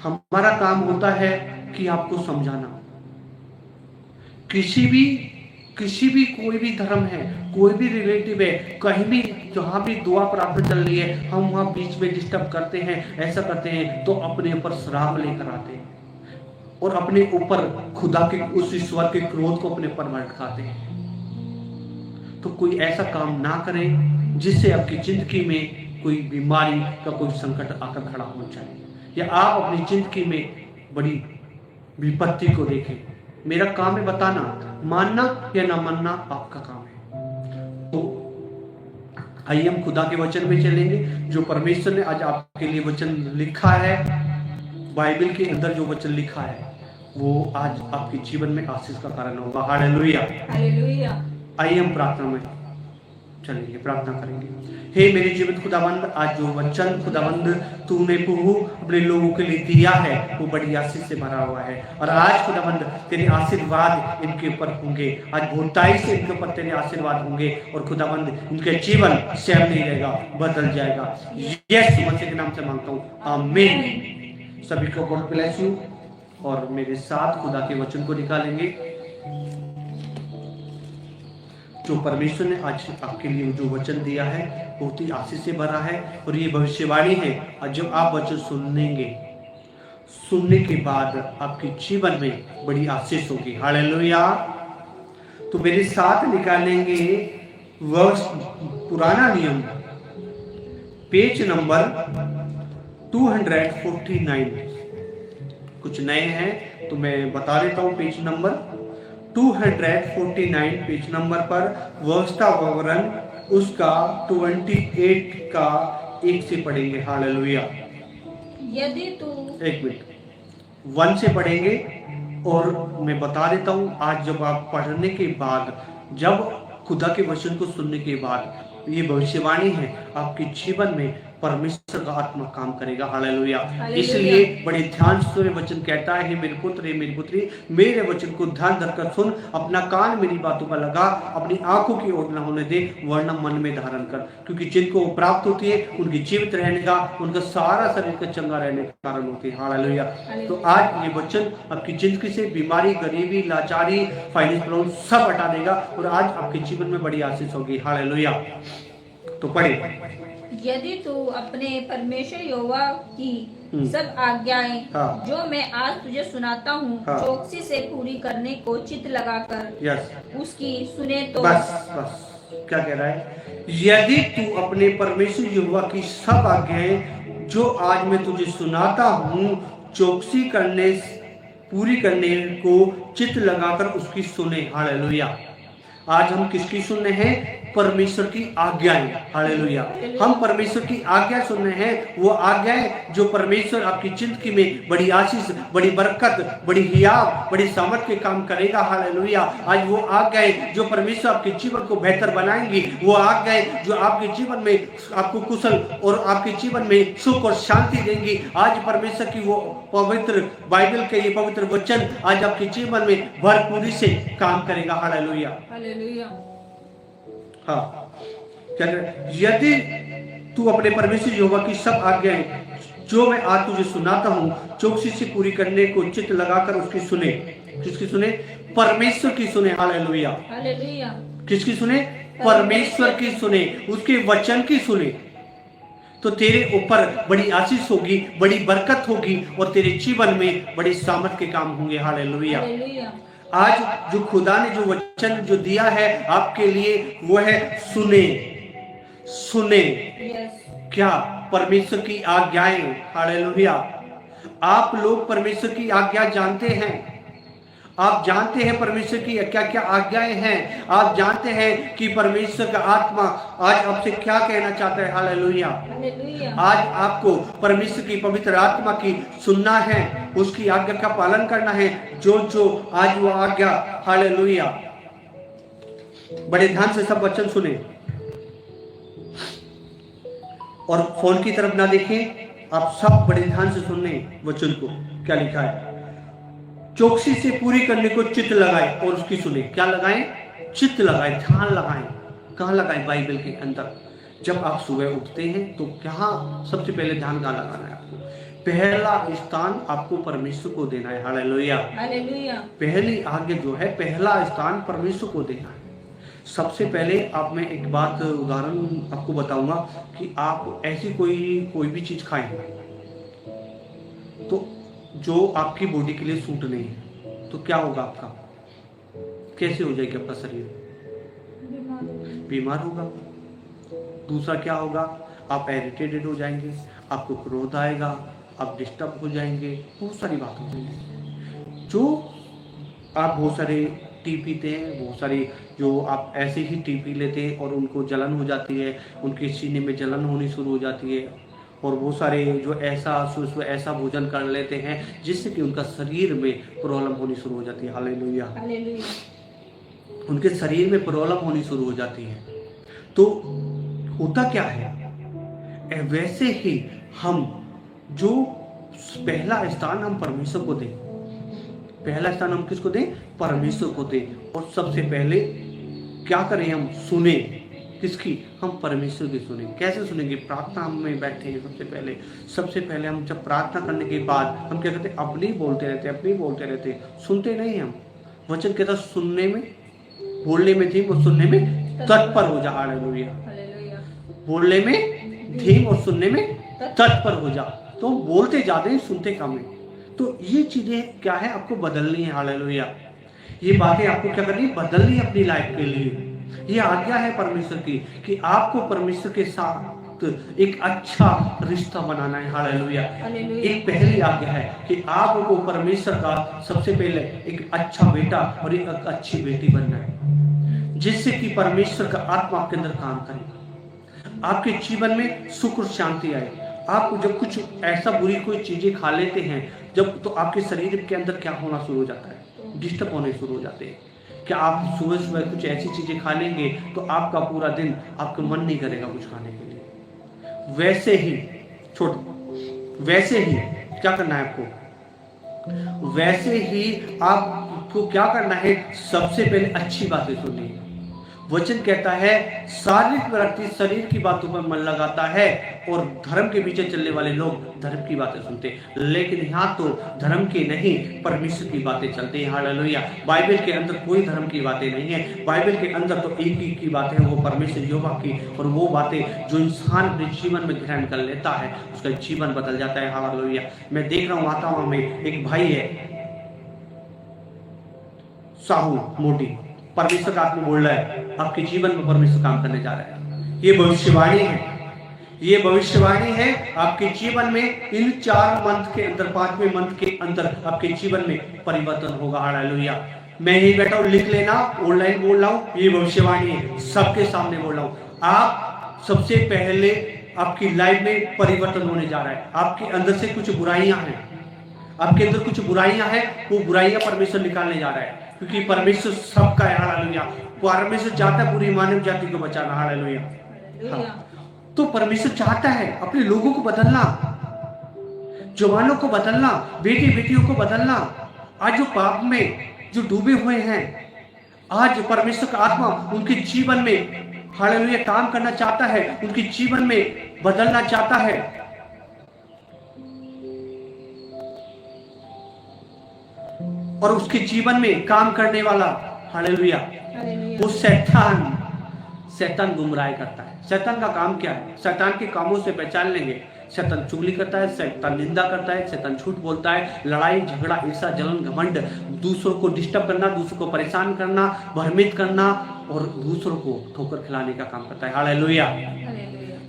हमारा काम होता है कि आपको समझाना। किसी भी कोई भी धर्म है, कोई भी रिलेटिव है, कहीं भी जहाँ भी दुआ प्रार्थना चल रही है, हम वहाँ बीच में डिस्टर्ब करते हैं, ऐसा करते हैं तो अपने ऊपर श्राप लेकर आते हैं और अपने ऊपर खुदा के उस ईश्वर के क्रोध को अपने ऊपर भड़काते हैं। तो कोई ऐसा काम ना करें जिससे आपकी जिंदगी में कोई बीमारी का कोई संकट आकर खड़ा हो जाए या आप अपनी जिंदगी में बड़ी विपत्ति को देखें। मेरा काम है बताना, मानना या ना मानना आपका काम है। तो आइए हम खुदा के वचन में चलेंगे। जो परमेश्वर ने आज आपके लिए वचन लिखा है, बाइबल के अंदर जो वचन लिखा है, वो आज आपके जीवन में आशीष का कारण होगा। Hallelujah, hallelujah. आइए हम प्रार्थना में चलेंगे, प्रार्थना करेंगे। हे मेरे जीवित खुदावंद, आज जो वचन खुदावंद तूने प्रभु अपने लोगों के लिए दिया है वो बड़ी आशीष से भरा हुआ है। और आज खुदावंद तेरे आशीर्वाद इनके ऊपर होंगे, आज बहुताई से इनके ऊपर तेरे आशीर्वाद होंगे और खुदावंद इनके जीवन सेम नहीं रहेगा, बदल जाएगा। यीशु मसीह के नाम से मांगता हूँ, आमीन। सभी को गॉड ब्लेस यू। और मेरे साथ खुदा के वचन को निकालेंगे जो परमेश्वर ने आज आपके लिए जो वचन दिया है बहुत ही आशीष से भरा है। और ये भविष्यवाणी है, और जब आप वचन सुनने के बाद आपके जीवन में बड़ी आशीष होगी। हालेलुया। तो मेरे साथ निकालेंगे वर्ष पुराना नियम पेज नंबर 249। कुछ नए हैं तो मैं बता देता हूँ। पेज नंबर 249 पेज नंबर पर व्यवस्था विवरण उसका 28 का 1 से पढ़ेंगे। हालेलुया। यदि तू 1 मिनट 1 से पढ़ेंगे और मैं बता देता हूँ, आज जब आप पढ़ने के बाद, जब खुदा के वचन को सुनने के बाद, ये भविष्यवाणी है, आपके जीवन में परमेश्वर का आत्मा काम करेगा। हालेलुया। इसलिए बड़े ध्यान से वचन कहता है, मेरे पुत्र हे मेरी पुत्री, मेरे वचन को ध्यान धरकर सुन, अपना कान मेरी बातों पर लगा, अपनी आंखों की ओर न होने दे, वरना मन में धारण कर, क्योंकि जिनको प्राप्त होती है उनकी जीवित रहने का, उनका सारा शरीर का चंगा रहने का कारण होती है। हालेलुया। तो आज ये वचन आपकी जिंदगी से बीमारी, गरीबी, लाचारी, फाइनेंस प्रॉब्लम सब हटा देगा और आज आपके जीवन में बड़ी आशीष होगी। हालेलुया। तो पढ़े, यदि तू अपने परमेश्वर यहोवा की सब आज्ञाएं जो मैं आज तुझे सुनाता हूँ चौकसी से पूरी करने को चित्त लगाकर उसकी सुने तो। बस क्या कह रहा है? यदि तू अपने परमेश्वर यहोवा की सब आज्ञाएं जो आज मैं तुझे सुनाता हूँ चौकसी करने पूरी करने को चित्त लगाकर उसकी सुने। हालेलुया। आज हम किसकी सुन रहे हैं? परमेश्वर की आज्ञाएं। हालेलुया। हम परमेश्वर की आज्ञा सुन रहे हैं, वो आज्ञाएं जो परमेश्वर आपकी जिंदगी में बड़ी आशीष, बड़ी बरकत, बड़ी हियाव, बड़ी सामर्थ के काम करेगा। हालेलुया। आज वो आज्ञाएं जो परमेश्वर आपके जीवन को बेहतर बनाएंगी, वो आज्ञाएं जो आपके जीवन में आपको कुशल और आपके जीवन में सुख और शांति देंगी। आज परमेश्वर की वो पवित्र बाइबल के ये पवित्र वचन आज आपके जीवन में भरपूरी से काम करेगा। हालेलुया। हाँ, यदि तू अपने परमेश्वर यहोवा की सब आज्ञाएं जो मैं आज तुझे सुनाता हूँ चौकसी से पूरी करने को चित्त लगाकर उसकी सुने। किसकी सुने? परमेश्वर की सुने। हालेलुया। किसकी सुने? परमेश्वर की सुने, उसके वचन की सुने, तो तेरे ऊपर बड़ी आशीष होगी, बड़ी बरकत होगी और तेरे जीवन में बड़ी सामर्थ के काम होंगे। हालेलुया। आज जो खुदा ने जो वचन जो दिया है आपके लिए वो है सुने। सुने क्या? परमेश्वर की आज्ञाएं। हालेलुया। आप लोग परमेश्वर की आज्ञा जानते हैं, आप जानते हैं परमेश्वर की क्या क्या आज्ञाएं हैं, आप जानते हैं कि परमेश्वर का आत्मा आज आपसे क्या कहना चाहता है। हालेलुया। आज आपको परमेश्वर की पवित्र आत्मा की सुनना है, उसकी आज्ञा का पालन करना है, जो जो आज वो आज्ञा। हालेलुया। बड़े ध्यान से सब वचन सुने और फोन की तरफ ना देखें, आप सब बड़े ध्यान से सुनने वचन को। क्या लिखा है? चौकसी से पूरी करने को चित्त लगाए और उसकी सुने। क्या लगाएं? चित्त लगाएं, ध्यान लगाएं। कहाँ लगाएं? बाइबल के अंदर। जब आप सुबह उठते हैं तो कहाँ सबसे पहले ध्यान कहाँ लगाना है आपको? पहला स्थान आपको परमेश्वर को देना है। हालेलुया। पहली आज्ञा जो है, पहला स्थान परमेश्वर को देना है। सबसे पहले आप मैं एक बात उदाहरण आपको बताऊंगा कि आप ऐसी कोई भी चीज खाएं तो जो आपकी बॉडी के लिए सूट नहीं है तो क्या होगा? आपका कैसे हो जाएगी? आपका शरीर बीमार होगा। दूसरा क्या होगा? आप इरिटेटेड हो जाएंगे, आपको क्रोध आएगा, आप डिस्टर्ब हो जाएंगे, बहुत सारी बात हो जाएंगी। जो आप बहुत सारे टी पीते हैं, बहुत सारी जो आप ऐसे ही टी पी लेते हैं और उनको जलन हो जाती है, उनके सीने में जलन होनी शुरू हो जाती है, और बहुत सारे जो ऐसा भोजन कर लेते हैं जिससे कि उनका शरीर में प्रॉब्लम होनी शुरू हो जाती है। हालेलुया। उनके शरीर में प्रॉब्लम होनी शुरू हो जाती है। तो होता क्या है? वैसे ही हम जो पहला स्थान हम परमेश्वर को दें, पहला स्थान हम किसको दें? परमेश्वर को दें। और सबसे पहले क्या करें? हम सुने। किसकी? हम परमेश्वर की सुने। कैसे सुनेंगे? प्रार्थना में बैठे हैं सबसे पहले हम जब प्रार्थना करने के बाद हम क्या करते हैं? अपनी बोलते रहते, सुनते नहीं हम। वचन कहता सुनने में, बोलने में धीम और सुनने में तत्पर हो जा। हालेलुया। बोलने में धीम और सुनने में तत्पर हो जा। तो बोलते ज्यादा हैं, सुनते कम है। तो ये चीजें क्या है? आपको बदलनी है। हालेलुया। ये बातें आपको क्या करनी है? बदलनी है अपनी लाइफ के लिए। ये आज्ञा है परमेश्वर की कि आपको परमेश्वर के साथ एक अच्छा रिश्ता बनाना है। हालेलुया। एक पहली आज्ञा है कि आपको परमेश्वर का सबसे पहले एक अच्छा बेटा और एक अच्छी बेटी बनना है, जिससे कि परमेश्वर का आत्मा आपके अंदर काम करे, आपके जीवन में सुख और शांति आए, आप जब कुछ ऐसा बुरी कोई चीजें खा लेते हैं जब, तो आपके शरीर के अंदर क्या होना शुरू हो जाता है, डिस्टर्ब होने शुरू हो जाते हैं। क्या आप सुबह सुबह कुछ ऐसी चीजें खा लेंगे तो आपका पूरा दिन आपका मन नहीं करेगा कुछ खाने के लिए। वैसे ही वैसे ही क्या करना है आपको, वैसे ही आपको क्या करना है, सबसे पहले अच्छी बातें सुननी है। वचन कहता है शारीरिक व्यक्ति शरीर की बातों पर मन लगाता है और धर्म के पीछे चलने वाले लोग धर्म की बातें सुनते हैं। लेकिन यहाँ तो धर्म की नहीं, परमेश्वर की बातें चलती हैं। हालेलुया। बाइबल के अंदर कोई धर्म की बातें नहीं है, बाइबल के अंदर तो एक ही की बातें हैं, वो परमेश्वर यहोवा की। और वो बातें जो इंसान अपने जीवन में ग्रहण कर लेता है उसका जीवन बदल जाता है। हालेलुया। मैं देख रहा हूँ वातावरण में एक भाई है साहू मोटी, परमेश्वर का आत्मा बोल रहा है आपके जीवन में परमेश्वर काम करने जा रहा है। ये भविष्यवाणी है, ये भविष्यवाणी है आपके जीवन में इन 4 मंथ के अंदर, 5वें मंथ के अंदर आपके जीवन में परिवर्तन होगा। हालेलुया। मैं यही बैठा हूं, लिख लेना, ऑनलाइन बोल रहा हूं, ये भविष्यवाणी है, सबके सामने बोल रहा हूं। आप सबसे पहले आपकी लाइफ में परिवर्तन होने जा रहा है। आपके अंदर से कुछ बुराइयां हैं, आपके अंदर कुछ बुराइयां हैं, वो बुराइयां परमेश्वर निकालने जा रहा है, क्योंकि परमेश्वर सबका है। हालेलुया। परमेश्वर चाहता है पूरी मानव जाति को बचाना। हालेलुया। हाँ। तो परमेश्वर चाहता है अपने लोगों को बदलना, जवानों को बदलना, बेटी बेटियों को बदलना। आज जो पाप में जो डूबे हुए हैं, आज परमेश्वर का आत्मा उनके जीवन में हालेलुया काम करना चाहता है, उनके जीवन में बदलना चाहता है। और उसके जीवन में काम करने वाला हालेलुया वो शैतान गुमराह करता है। शैतान का काम क्या है? शैतान के कामों से पहचान लेंगे। शैतान चुगली करता है, शैतान निंदा करता है, शैतान झूठ बोलता है, लड़ाई झगड़ा ईर्ष्या जलन घमंड, दूसरों को डिस्टर्ब करना, दूसरों को परेशान करना, भ्रमित करना और दूसरों को ठोकर खिलाने का काम करता है। हालेलुया।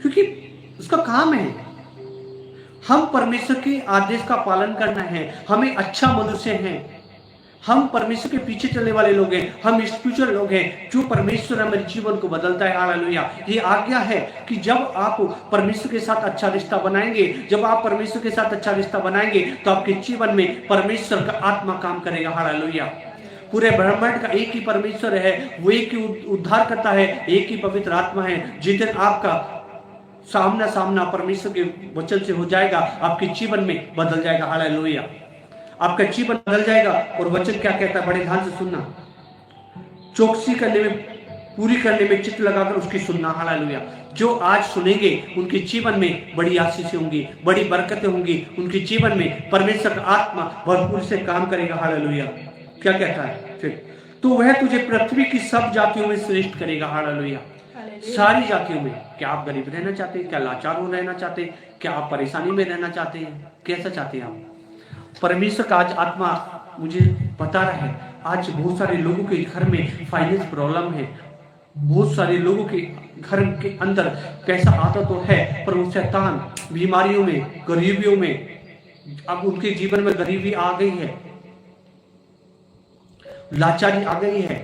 क्योंकि उसका काम है। हम परमेश्वर के आदेश का पालन करना है, हमें अच्छा मनुष्य है, हम परमेश्वर के पीछे चलने वाले लोग हैं, हम स्पिरिचुअल लोग हैं, जो परमेश्वर हमारे जीवन को बदलता है। हालेलुया। ये आज्ञा है कि जब आप परमेश्वर के साथ अच्छा रिश्ता बनाएंगे, जब आप परमेश्वर के साथ अच्छा रिश्ता बनाएंगे तो आपके जीवन में परमेश्वर का आत्मा काम करेगा। हालेलुया। पूरे ब्रह्मांड का एक ही परमेश्वर है, वो एक ही उद्धार करता है, एक ही पवित्र आत्मा है। जिस दिन आपका सामना परमेश्वर के वचन से हो जाएगा, आपके जीवन में बदल जाएगा। हालेलुया। आपका जीवन बदल जाएगा। और वचन क्या कहता है, बड़े ध्यान से सुनना, चौकसी करने में, पूरी करने में चित्त लगाकर उसकी सुनना। हालेलुया। जो आज सुनेंगे उनके जीवन में बड़ी आशीषें होंगी, बड़ी बरकतें होंगी, उनके जीवन में परमेश्वर का आत्मा भरपूर से काम करेगा। हालेलुया। क्या कहता है फिर, तो वह तुझे पृथ्वी की सब जातियों में श्रेष्ठ करेगा। हालेलुया। सारी जातियों में। क्या आप गरीब रहना चाहते हैं? क्या लाचार हो रहना चाहते हैं? क्या आप परेशानी में रहना चाहते हैं? कैसा चाहते हैं आप? परमेश्वर का आज आत्मा मुझे बता रहा है, आज बहुत सारे लोगों के घर में फाइनेंस प्रॉब्लम है, बहुत सारे लोगों के घर के अंदर पैसा आता तो है पर वो शैतान बीमारियों में, गरीबियों में, अब उनके जीवन में गरीबी आ गई है, लाचारी आ गई है,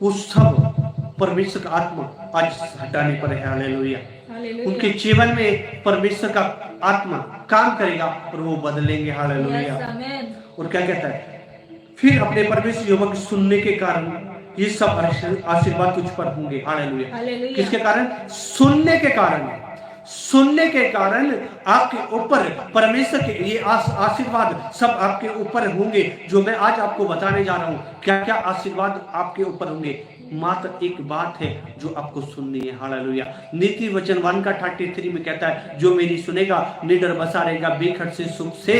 वो सब परमेश्वर का आत्मा आज हटाने पर है। हालेलुया। उनके जीवन में परमेश्वर का आत्मा काम करेगा और वो बदलेंगे। हालेलुया। और क्या कहता है फिर, अपने परमेश्वर यहोवा के सुनने के कारण ये सब आशीर्वाद तुझ पर होंगे। हालेलुया। किसके कारण? सुनने के कारण। सुनने के कारण आपके ऊपर परमेश्वर के ये आशीर्वाद सब आपके ऊपर होंगे, जो मैं आज आपको बताने जा रहा हूं। क्या क्या आशीर्वाद आपके ऊपर होंगे? मात्र एक बात है जो आपको सुननी है। हालेलुया। नीति वचन 1:33 में कहता है, जो मेरी सुनेगा निडर बसा रहेगा, बेखट से सुख से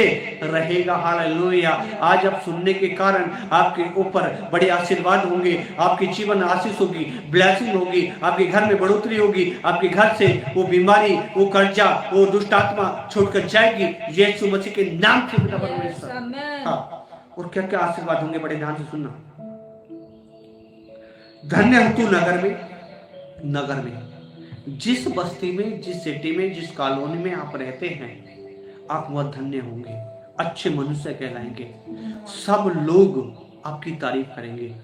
रहेगा। हालेलुया। आज आप सुनने के कारण आपके ऊपर बड़े आशीर्वाद होंगे, आपके जीवन आशीष होगी, ब्लेसिंग होगी, आपके घर में बढ़ोतरी होगी, आपके घर से वो बीमारी, वो कर्जा, वो दुष्ट आत्मा छोड़कर जाएगी यीशु मसीह के नाम से। हाँ। और क्या क्या आशीर्वाद होंगे, बड़े ध्यान से सुनना। धन्य हो तू नगर में, जिस बस्ती में, जिस सिटी में, जिस कॉलोनी में आप रहते हैं, आप वह धन्य होंगे, अच्छे मनुष्य कहलाएंगे। सब लोग आपकी तारीफ करेंगे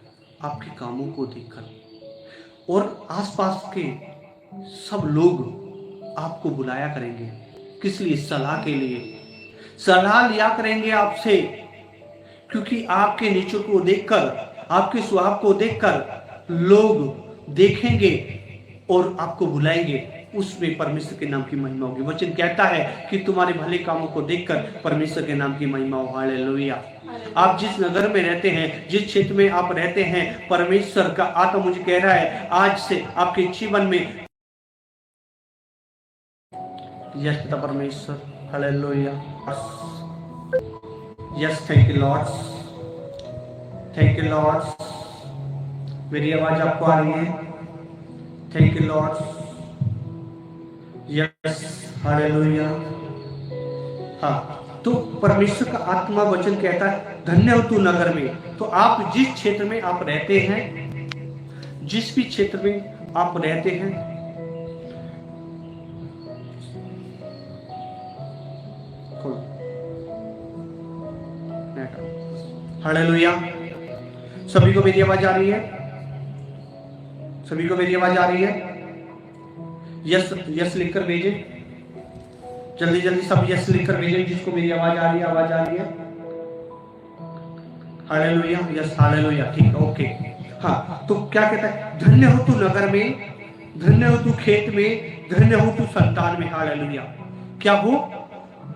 आपके कामों को देखकर, और आसपास के सब लोग आपको बुलाया करेंगे, किस लिए? सलाह के लिए। सलाह लिया करेंगे आपसे, क्योंकि आपके नेचर को देखकर, आपके स्वभाव को देखकर लोग देखेंगे और आपको बुलाएंगे, उसमें परमेश्वर के नाम की महिमा होगी। वचन कहता है कि तुम्हारे भले कामों को देखकर परमेश्वर के नाम की महिमा हो। हालेलुया। आप जिस नगर में रहते हैं, जिस क्षेत्र में आप रहते हैं, परमेश्वर का आत्मा मुझे कह रहा है आज से आपके जीवन में। यस पिता परमेश्वर, hallelujah. Yes, thank you Lord, thank you Lord. मेरी आवाज आपको आ रही है? Thank you Lord. Yes, hallelujah. हाँ, तो परमेश्वर का आत्मा वचन कहता है धन्य हो तू नगर में। तो आप जिस क्षेत्र में आप रहते हैं, जिस भी क्षेत्र में आप रहते हैं, हालेलुया। सभी को मेरी आवाज आ रही है? सभी को मेरी आवाज आ रही है? यस, यस लिखकर भेजें, जल्दी जल्दी सब यस लिखकर भेजें जिसको मेरी आवाज आ रही है। आवाज आ रही है? हालेलुया। Yes, hallelujah. ठीक है, ओके। हाँ, तो क्या कहता है? धन्य हो तू नगर में, धन्य हो तू खेत में, धन्य हो तू संतान में। हालेलुया। क्या हो?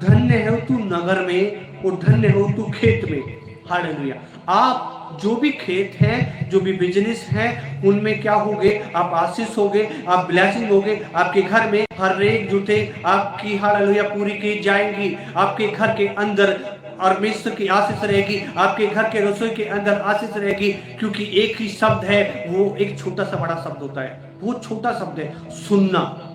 धन्य हो तू नगर में और धन्य हो तू खेत में। हालेलुया। आप जो भी खेत हैं, जो भी बिजनेस हैं, उनमें क्या होगे? आप आशीष होगे, आप ब्लेसिंग होगे। आपके घर में हर एक जुटे आपकी हालेलुया पूरी की जाएंगी। आपके घर के अंदर परमेश्वर की आशीष रहेगी, आपके घर के रसोई के अंदर आशीष रहेगी, क्योंकि एक ही शब्द है, वो एक छोटा सा बड़ा शब्द होता है। वो छोटा शब्द है सुनना।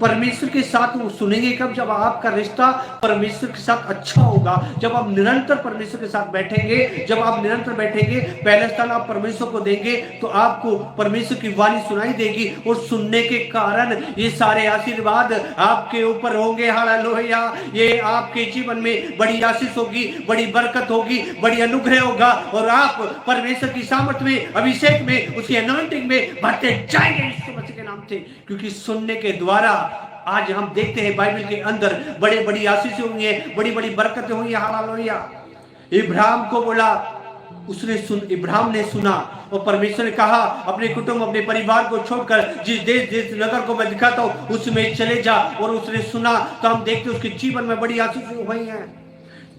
परमेश्वर के साथ वो सुनेंगे कब? जब आपका रिश्ता परमेश्वर के साथ अच्छा होगा, जब आप निरंतर परमेश्वर के साथ बैठेंगे। जब आप निरंतर बैठेंगे, पहले स्थान आप परमेश्वर को देंगे, तो आपको परमेश्वर की वाणी सुनाई देगी और सुनने के कारण ये सारे आशीर्वाद आपके ऊपर होंगे। हालेलुया। ये आपके जीवन में बड़ी आशीष होगी, बड़ी बरकत होगी, बड़ी अनुग्रह होगा, और आप परमेश्वर की सामर्थ्य में, अभिषेक में, उसकी अनॉइंटिंग में बढ़ते जाएंगे यीशु मसीह के नाम से। क्योंकि सुनने के द्वारा आज हम देखते हैं बाइबल के अंदर बड़े बड़ी आशीषें हुई हैं, बड़ी बड़ी बरकतें हुई हैं। हालेलुया। इब्राहिम को बोला, इब्राहिम ने सुना और परमेश्वर ने कहा अपने कुटुंब, अपने परिवार को छोड़कर जिस देश, जिस नगर को मैं दिखाता हूं उसमें चले जा। और उसने सुना, तो हम देखते उसके जीवन में बड़ी आशीषें हुई हैं।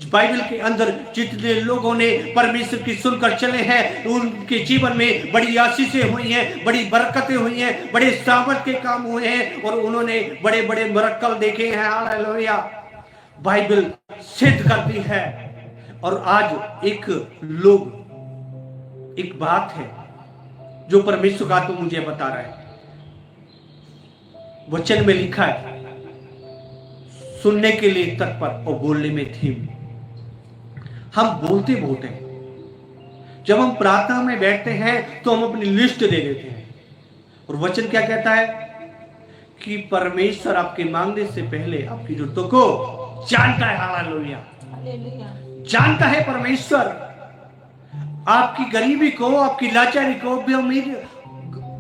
बाइबल के अंदर जितने लोगों ने परमेश्वर की सुनकर चले हैं, उनके जीवन में बड़ी आशीषें हुई हैं, बड़ी बरकतें हुई हैं, बड़े सामर्थ के काम हुए हैं, और उन्होंने बड़े बड़े मिरेकल देखे हैं। हालेलुया। बाइबल सिद्ध करती है। और आज एक बात है जो परमेश्वर का तो मुझे बता रहा है। वचन में लिखा है सुनने के लिए तत्पर और बोलने में धीम। हम बोलते बहुत हैं। जब हम प्रार्थना में बैठते हैं तो हम अपनी लिस्ट दे देते हैं, और वचन क्या कहता है कि परमेश्वर आपके मांगने से पहले आपकी जरूरतों को जानता है। हालेलुया। जानता है परमेश्वर आपकी गरीबी को, आपकी लाचारी को,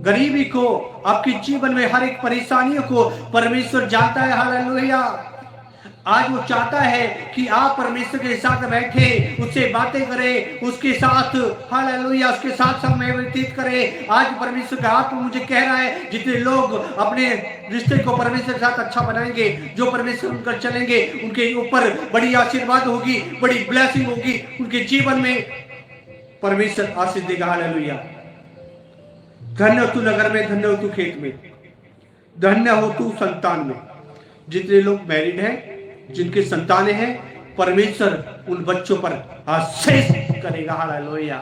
गरीबी को, आपके जीवन में हर एक परेशानियों को परमेश्वर जानता है। हालेलुया। आज वो चाहता है कि आप परमेश्वर के साथ बैठे, उससे बातें करें, उसके साथ हालेलुया, उसके साथ समय व्यतीत करें। आज परमेश्वर का हाथ मुझे कह रहा है, जितने लोग अपने रिश्ते को परमेश्वर के साथ अच्छा बनाएंगे, जो परमेश्वर उनकर चलेंगे, उनके ऊपर बड़ी आशीर्वाद होगी, बड़ी ब्लेसिंग होगी। उनके जीवन में परमेश्वर आशीष देगा। हालेलुया। धन्य हो तू नगर में, धन्य हो तू खेत में, धन्य हो तू संतान में। जितने लोग मैरिड हैं, जिनके संतानें हैं, परमेश्वर उन बच्चों पर आशीष करेगा। हालेलुया।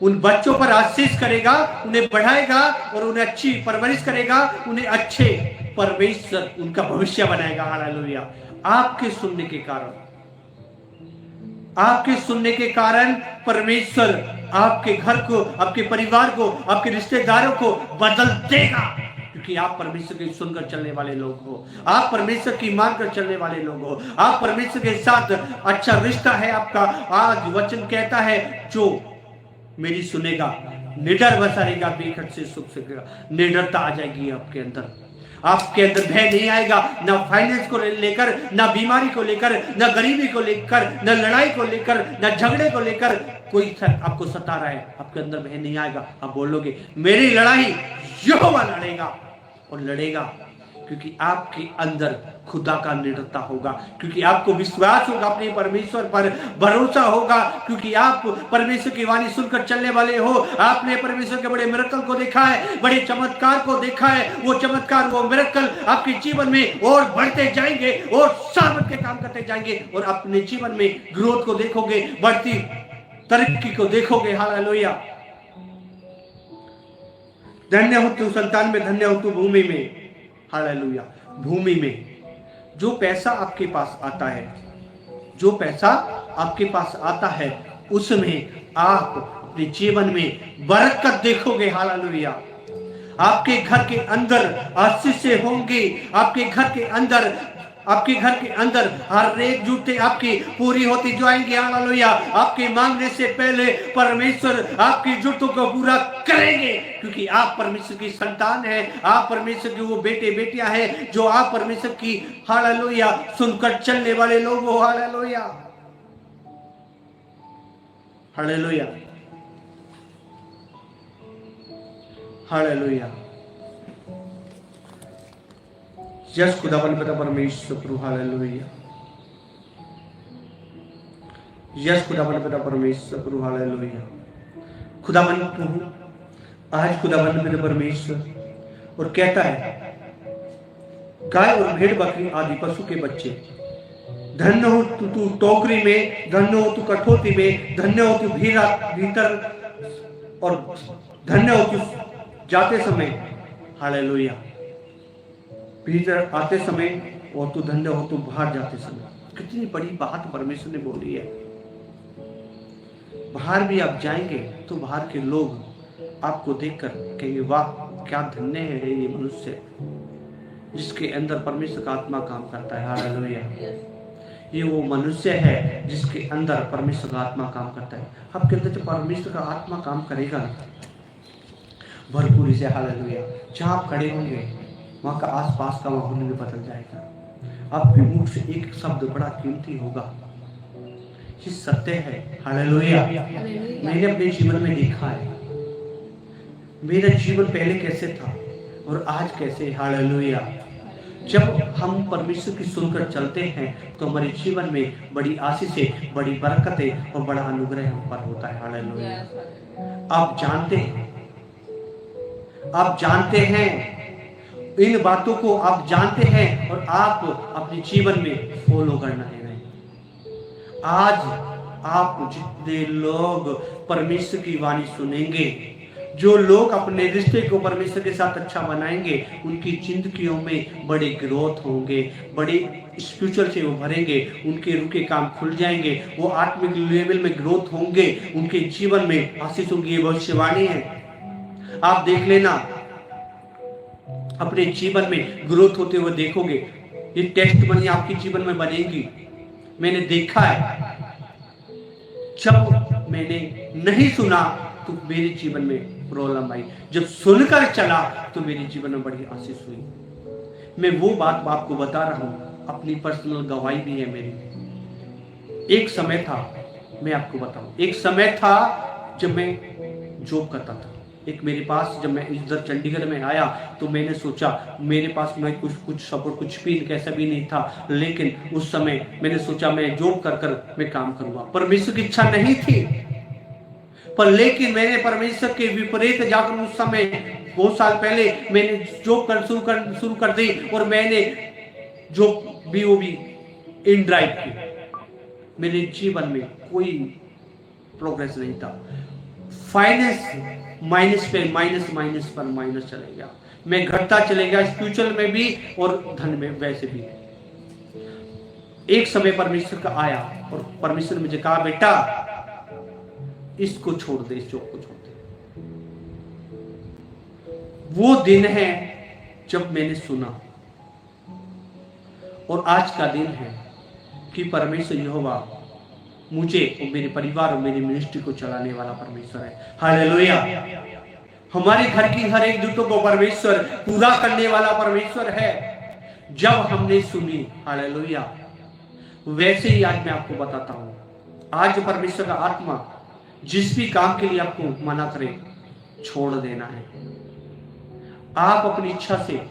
उन बच्चों पर आशीष करेगा, उन्हें बढ़ाएगा और उन्हें अच्छी परवरिश करेगा, उन्हें अच्छे परमेश्वर उनका भविष्य बनाएगा। हालेलुया। आपके सुनने के कारण, आपके सुनने के कारण परमेश्वर आपके घर को, आपके परिवार को, आपके रिश्तेदारों को बदल देगा, क्योंकि आप परमेश्वर के सुनकर चलने वाले लोग हो, आप परमेश्वर की मानकर चलने वाले लोग हो, आप परमेश्वर के साथ अच्छा रिश्ता है आपका। आज वचन कहता है जो मेरी सुनेगा निडर बसा रहेगा, बेखट से सुख सकेगा। निडरता आ जाएगी आपके अंदर। आपके अंदर भय नहीं आएगा, ना फाइनेंस को लेकर, ना बीमारी को लेकर, ना गरीबी को लेकर, ना लड़ाई को लेकर, ना झगड़े को लेकर कोई आपको सता रहा है, आपके अंदर भय नहीं आएगा। आप बोलोगे मेरी लड़ाई यहोवा लड़ेगा और लड़ेगा, क्योंकि आपके अंदर खुदा का निडरता होगा, क्योंकि आपको विश्वास होगा अपने परमेश्वर पर, भरोसा होगा, क्योंकि आप परमेश्वर की वाणी सुनकर चलने वाले हो। आपने परमेश्वर के बड़े मिरेकल को देखा है, बड़े चमत्कार को देखा है। वो चमत्कार, वो मिरेकल आपके जीवन में और बढ़ते जाएंगे और सामर्थ के काम करते जाएंगे और अपने जीवन में ग्रोथ को देखोगे, बढ़ती तरक्की को देखोगे। हालेलुया। धन्य हो तू संतान में, धन्य हो तू भूमि में। हालेलुया। भूमि में जो पैसा आपके पास आता है, जो पैसा आपके पास आता है, उसमें आप अपने जीवन में बरकत देखोगे। हालेलुया। आपके घर के अंदर आशीष होंगे, आपके घर के अंदर हर एक जूते आपकी पूरी होती जाएंगी। हालेलुया। आपके मांगने से पहले परमेश्वर आपकी जरूरतों को पूरा करेंगे, क्योंकि आप परमेश्वर की संतान हैं। आप परमेश्वर के वो बेटे बेटियां हैं जो आप परमेश्वर की हालेलुया सुनकर चलने वाले लोग हो। हालेलुया। हालेलुया। हालेलुया। यस खुदावन पिता परमेश्वर प्रभु। हालेलुया। यस खुदावन पिता परमेश्वर प्रभु। हालेलुया। खुदावन प्रभु आज खुदावन पिता परमेश्वर और कहता है गाय और भेड़ बकरी आदि पशु के बच्चे, धन्य हो तू टोकरी में, धन्य हो तू कठौती में, धन्य हो तू भीतर, और धन्य हो तू जाते समय। हालेलुया। भीतर आते समय और तू धन्य हो तू बाहर जाते समय। कितनी बड़ी बात परमेश्वर ने बोली है। बाहर भी आप जाएंगे तो बाहर के लोग आपको देखकर कहेंगे वाह क्या धन्य है ये मनुष्य जिसके अंदर परमेश्वर का आत्मा काम करता है। हालेलुया। ये वो मनुष्य है जिसके अंदर परमेश्वर का आत्मा काम करता है। आपके अंदर जो परमेश्वर का आत्मा काम करेगा भरपूरी से। हालेलुया। जहां आप खड़े होंगे वहां का आसपास का माहौल भी बदल जाएगा। आपके मुख से एक शब्द बड़ा कीमती होगा। ये सत्य है। हालेलुया। मैंने अपने जीवन में देखा है, मेरा जीवन पहले कैसे था और आज कैसे। हालेलुया। जब हम परमेश्वर की सुनकर चलते हैं तो हमारे जीवन में बड़ी आशीषें, बड़ी बरकतें और बड़ा अनुग्रह हम पर होता है। हालेलुया। आप जानते हैं इन बातों को, आप जानते हैं और आप अपने जीवन में फॉलो करना है। आज आप जितने लोग परमेश्वर की वाणी सुनेंगे, जो लोग अपने रिश्ते को परमेश्वर के साथ अच्छा बनाएंगे, उनकी जिंदगियों में बड़े ग्रोथ होंगे, बड़े स्पिरिचुअल से वो भरेंगे, उनके रुके काम खुल जाएंगे, वो आत्मिक लेवल में ग्रोथ होंगे, उनके जीवन में आशीष होंगी। ये भविष्यवाणी है। आप देख लेना, अपने जीवन में ग्रोथ होते हुए देखोगे। ये टेस्ट बनी आपके जीवन में बनेगी। मैंने देखा है, जब मैंने नहीं सुना तो मेरे जीवन में प्रॉब्लम आई, जब सुनकर चला तो मेरे जीवन में बड़ी आशीष हुई। मैं वो बात आपको बता रहा हूं, अपनी पर्सनल गवाही भी है मेरी। एक समय था, मैं आपको बताऊं, एक समय था जब मैं जॉब करता था। एक मेरे पास, जब मैं इधर चंडीगढ़ में आया तो मैंने सोचा, मेरे पास मैं कुछ सपोर्ट कुछ भी कैसा भी नहीं था, लेकिन उस समय मैंने सोचा मैं जॉब कर मैं काम करूंगा। परमेश्वर की इच्छा नहीं थी, पर लेकिन मैंने परमेश्वर के विपरीत जाकर उस समय बहुत साल पहले मैंने जॉब शुरू कर दी और मैंने जॉब भी इन ड्राइव की। मेरे जीवन में कोई प्रोग्रेस नहीं था। फाइनेंस माइनस पे माइनस पर माइनस चलेगा, मैं घटता चलेगा, स्पिरिचुअल में भी और धन में वैसे भी। एक समय परमेश्वर का आया और परमेश्वर ने मुझे कहा बेटा इसको छोड़ दे, इस जॉब को छोड़ दे। वो दिन है जब मैंने सुना, और आज का दिन है कि परमेश्वर यहोवा मुझे और मेरे परिवार और मेरी मिनिस्ट्री को चलाने वाला परमेश्वर है। हालेलुया। हमारे घर की हर एक जरूरतों को परमेश्वर पूरा करने वाला परमेश्वर है। जब हमने सुनी, हालेलुया। वैसे ही आज मैं आपको बताता हूं, आज परमेश्वर का आत्मा जिस भी काम के लिए आपको मना करे, छोड़ देना है। आप अपनी इच्छा से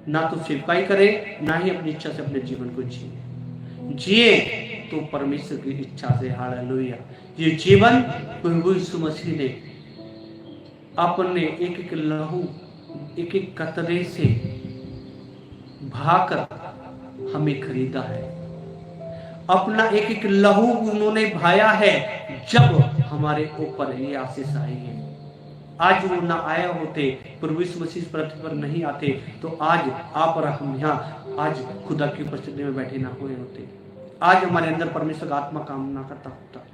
ना तो सेवकाई करें, ना ही अपनी इच्छा से अपने जीवन को जिए तो परमेश्वर की इच्छा से, हालेलुया। ये जीवन प्रभु यीशु मसीह ने अपने एक एक लहू, एक एक कतरे से भाकर हमें खरीदा है। अपना एक एक लहू उन्होंने भाया है जब हमारे ऊपर ये आशीष आई है। आज वो ना आए होते, प्रभु यीशु मसीह पृथ्वी पर नहीं आते, तो आज आप और हम यहाँ आज खुदा की उपस्थिति में बैठे ना हुए होते। आज हमारे अंदर परमेश्वर का आत्मा काम ना करता होता।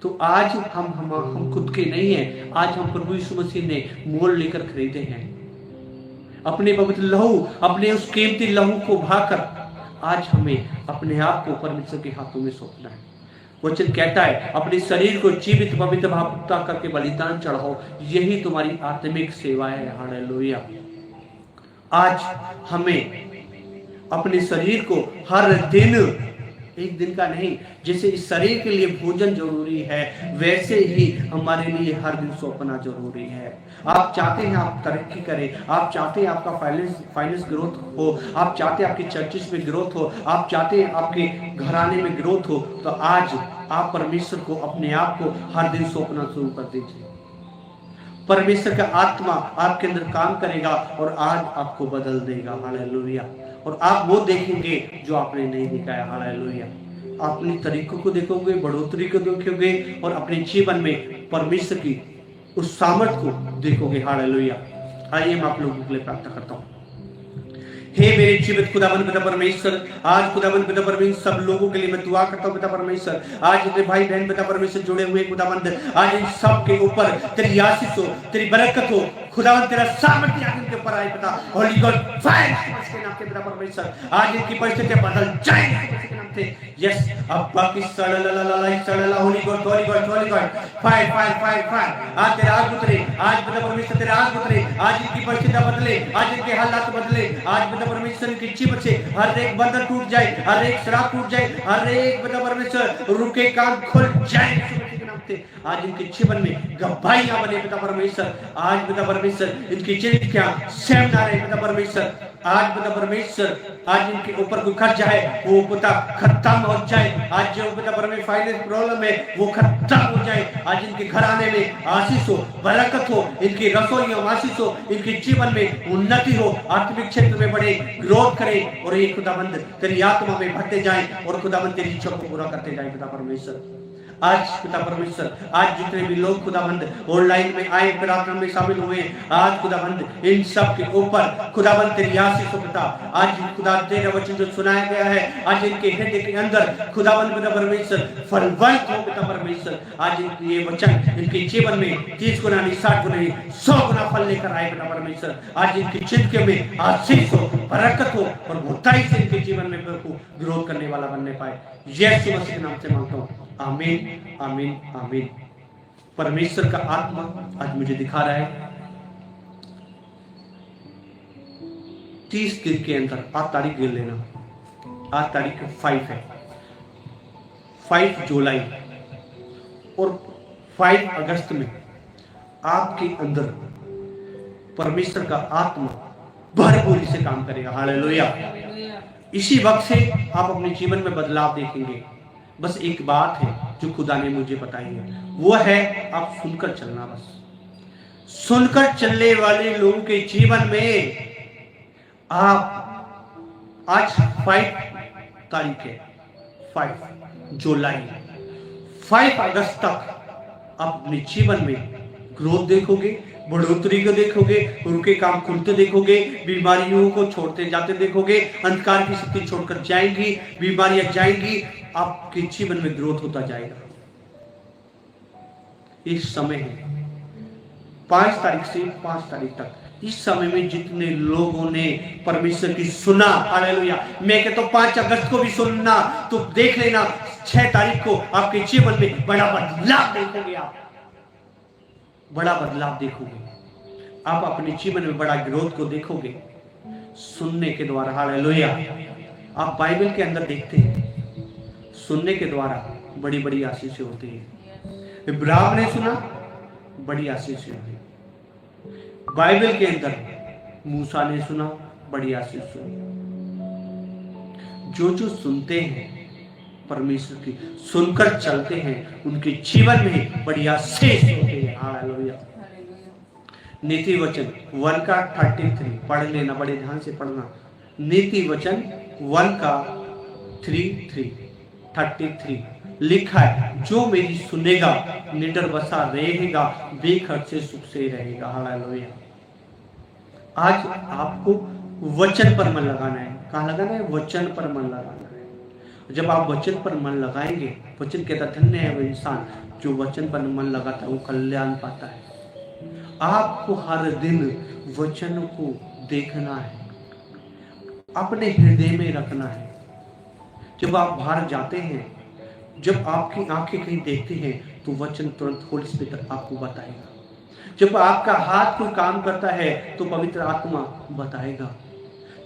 तो आज हम खुद के नहीं हैं, आज हम प्रभु यीशु मसीह ने मोल लेकर खरीदे हैं। अपने पवित्र लहू, अपने उस कीमती लहू को बहाकर आज हमें अपने आप को परमेश्वर के हाथों में सौंपना है। वचन कहता है, अपने शरीर को जीवित पवित्र भावुकता करके बलिदान चढ़ाओ, यही तुम्हारी आत्मिक सेवा है। हालेलुया। आज हमें अपने शरीर को हर दिन, एक दिन का नहीं, जैसे इस शरीर के लिए भोजन जरूरी है, वैसे ही हमारे लिए हर दिन सौंपना जरूरी है। आप चाहते हैं आप तरक्की करें, आप चाहते हैं आपका फाइनेंस ग्रोथ हो, आप चाहते हैं आपकी चर्चिस में ग्रोथ हो, आप चाहते हैं आपके घराने में ग्रोथ हो, तो आज आप परमेश्वर को अपने आप को हर दिन सौंपना शुरू कर दीजिए। परमेश्वर का आत्मा आपके अंदर काम करेगा और आज आपको बदल देगा। हालेलुया। और आप वो देखेंगे जो आपने नहीं दिखाया। हालेलुया। अपनी तरीकों को देखोगे, बढ़ोतरी को देखोगे और अपने जीवन में परमेश्वर की उस सामर्थ को देखोगे। हालेलुया। आइए मैं आप लोगों के लिए प्रार्थना करता हूँ। हे मेरे जीवित खुदाबंद पिता परमेश्वर, आज खुदाबंद पिता परमेश्वर सब लोगों के लिए मैं दुआ करता हूँ पिता परमेश्वर। आज जितने भाई बहन पिता परमेश्वर जुड़े हुए खुदाबंद, आज इन सब के ऊपर तेरी आशीष हो, तेरी बरकत हो खुदाबंद, तेरा सामर्थ्य आज इनके ऊपर आए पिता। होली गॉड फायर के नाम से पिता परमेश्वर, आज इनकी परिस्थितियां बदल जाएंगी के नाम से। यस, अब बाकी सड़ला holy God fire fire fire fire, आज तेरा आग उतरे, आज पिता परमेश्वर तेरा आग उतरे, आज इनकी परिस्थितियां बदले, आज इनके हालात बदले, आज पिता परमेश्वर की जीवन से हर एक बंधन टूट जाए, हर एक शराब टूट जाए, हर एक पिता परमेश्वर रुके काम खुल जाए। आज इनके जीवन में गवाहियां बने पिता परमेश्वर, आज पिता परमेश्वर इनकी जिंदगियां सहम ना रहे पिता परमेश्वर। आज पिता परमेश्वर, आज इनके ऊपर कोई खर्चा है वो पिता खत्म हो जाए, आज जो पिता परमेश्वर फाइनेंस प्रॉब्लम है वो खत्म हो जाए, आज इनके घराने में आशीष हो, बरकत हो, इनकी रसोई में आशीष हो, इनके जीवन में उन्नति हो, आत्मिक क्षेत्र में बड़े ग्रोथ करें और ये खुदाबंद तेरी आत्मा में बढ़ते जाएं और खुदाबंद तेरी इच्छा को पूरा करते जाएं पिता परमेश्वर। आज पिता परमेश्वर, आज जितने भी लोग खुदाबंद ऑनलाइन में आए प्रार्थना में शामिल हुए, आज खुदाबंद इन सब के ऊपर खुदाबंद तेरी आशीष हो पिता। आज खुदा तेरा वचन जो सुनाया गया है, आज इनके हृदय के अंदर खुदाबंद पिता परमेश्वर फलवंत हो पिता परमेश्वर। आज ये वचन इनके जीवन में 30 गुना नहीं, 60 गुना नहीं, 100 गुना फल लेकर आए पिता परमेश्वर। आज इनकी जिंदगी में आशीष हो, बरकत हो और मोटाई से इनके जीवन में प्रभु ग्रोथ करने वाला बनने पाए। यीशु मसीह के नाम से मांगता हूँ, आमीन आमीन आमीन। परमेश्वर का आत्मा आज मुझे दिखा रहा है 30 दिन के अंदर, आज तारीख गिन लेना, आज तारीख 5 है, 5 जुलाई और 5 अगस्त में आपके अंदर परमेश्वर का आत्मा भरपूरी से काम करेगा। हालेलुया। इसी वक्त से आप अपने जीवन में बदलाव देखेंगे। बस एक बात है जो खुदा ने मुझे बताई है, वो है आप सुनकर चलना। बस सुनकर चलने वाले लोगों के जीवन में आप, आज 5 तारीख है, 5 जुलाई, 5 अगस्त तक आप अपने जीवन में ग्रोथ देखोगे, बढ़ोतरी को देखोगे, उनके काम खुलते देखोगे, बीमारियों को छोड़ते जाते देखोगे, अंधकार की शक्ति छोड़कर जाएंगी, बीमारियां जाएंगी, आपके जीवन में ग्रोथ होता जाएगा। इस समय है 5 तारीख से 5 तारीख तक, इस समय में जितने लोगों ने परमेश्वर की सुना, हालेलुया, मैं कहता हूं 5 अगस्त को भी सुनना, तो देख लेना 6 तारीख को आपके जीवन में बड़ा बदलाव देखोगे। आप बड़ा बदलाव देखोगे, आप अपने जीवन में बड़ा ग्रोथ को देखोगे सुनने के द्वारा। हालेलुया। आप बाइबल के अंदर देखते हैं सुनने के द्वारा बड़ी बड़ी आशीषें होती है। इब्राहिम ने सुना, बड़ी आशीषें हुई। बाइबल के अंदर मूसा ने सुना, बड़ी आशीष हुई। जो सुनते हैं परमेश्वर की, सुनकर चलते हैं, उनके जीवन में बड़ी आशीष होती है। हालेलुया। नीति वचन 1 का 33 पढ़ लेना, बड़े ध्यान से पढ़ना। नीति वचन 1 का 33 लिखा है, जो मेरी सुनेगा निडर बसा रहेगा, बेखर्च से सुख से रहेगा। हालेलुया। आज आपको वचन पर मन लगाना है। कहाँ लगाना है? वचन पर मन लगाना है। जब आप वचन पर मन लगाएंगे, वचन कहता धन्य है वो इंसान जो वचन पर मन लगाता है, वो कल्याण पाता है। आपको हर दिन वचन को देखना है, अपने हृदय में रखना है। जब आप बाहर जाते हैं, जब आपकी आंखें कहीं देखती हैं, तो वचन तुरंत होली स्पिरिट आपको बताएगा। जब आपका हाथ कोई काम करता है, तो पवित्र आत्मा बताएगा।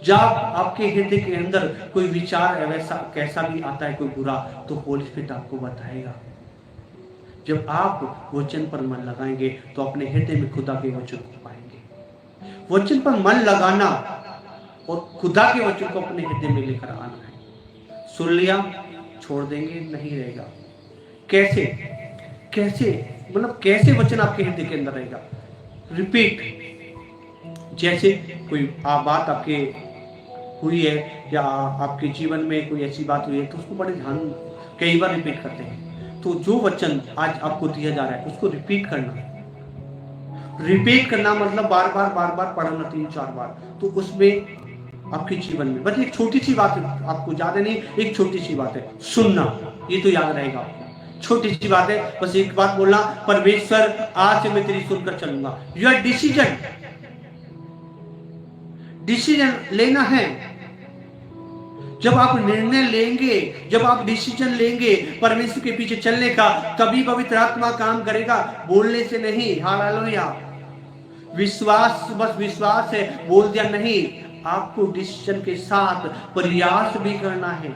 जब आपके हृदय के अंदर कोई विचार वैसा कैसा भी आता है, कोई बुरा, तो होली स्पिरिट आपको बताएगा। जब आप वचन पर मन लगाएंगे, तो अपने हृदय में खुदा के वचन को पाएंगे। वचन पर मन लगाना और खुदा के वचन को अपने हृदय में लेकर आना है। सुन लिया, छोड़ देंगे, नहीं रहेगा। कैसे मतलब कैसे वचन आपके हृदय के अंदर रहेगा? रिपीट। जैसे कोई बात आपके हुई है या आपके जीवन में कोई ऐसी बात हुई है, तो उसको बड़े ध्यान कई बार रिपीट करते हैं। तो जो वचन आज आपको दिया जा रहा है, उसको रिपीट करना मतलब बार बार पढ़ना 3-4 बार। तो उसमें आपके जीवन में बस एक छोटी सी बात है, आपको ज्यादा नहीं, एक छोटी सी बात है, सुनना। ये तो याद रहेगा आपको। छोटी सी बात है, बस एक बात बोलना, परमेश्वर आज से मैं तेरी सुनकर चलूंगा। योर डिसीजन लेना है। जब आप निर्णय लेंगे, जब आप डिसीजन लेंगे परमेश्वर के पीछे चलने का, तभी पवित्र आत्मा काम करेगा, बोलने से नहीं। हालेलुया। विश्वास, बस विश्वास है, बोल दिया नहीं। आपको डिसीजन के साथ प्रयास भी करना है।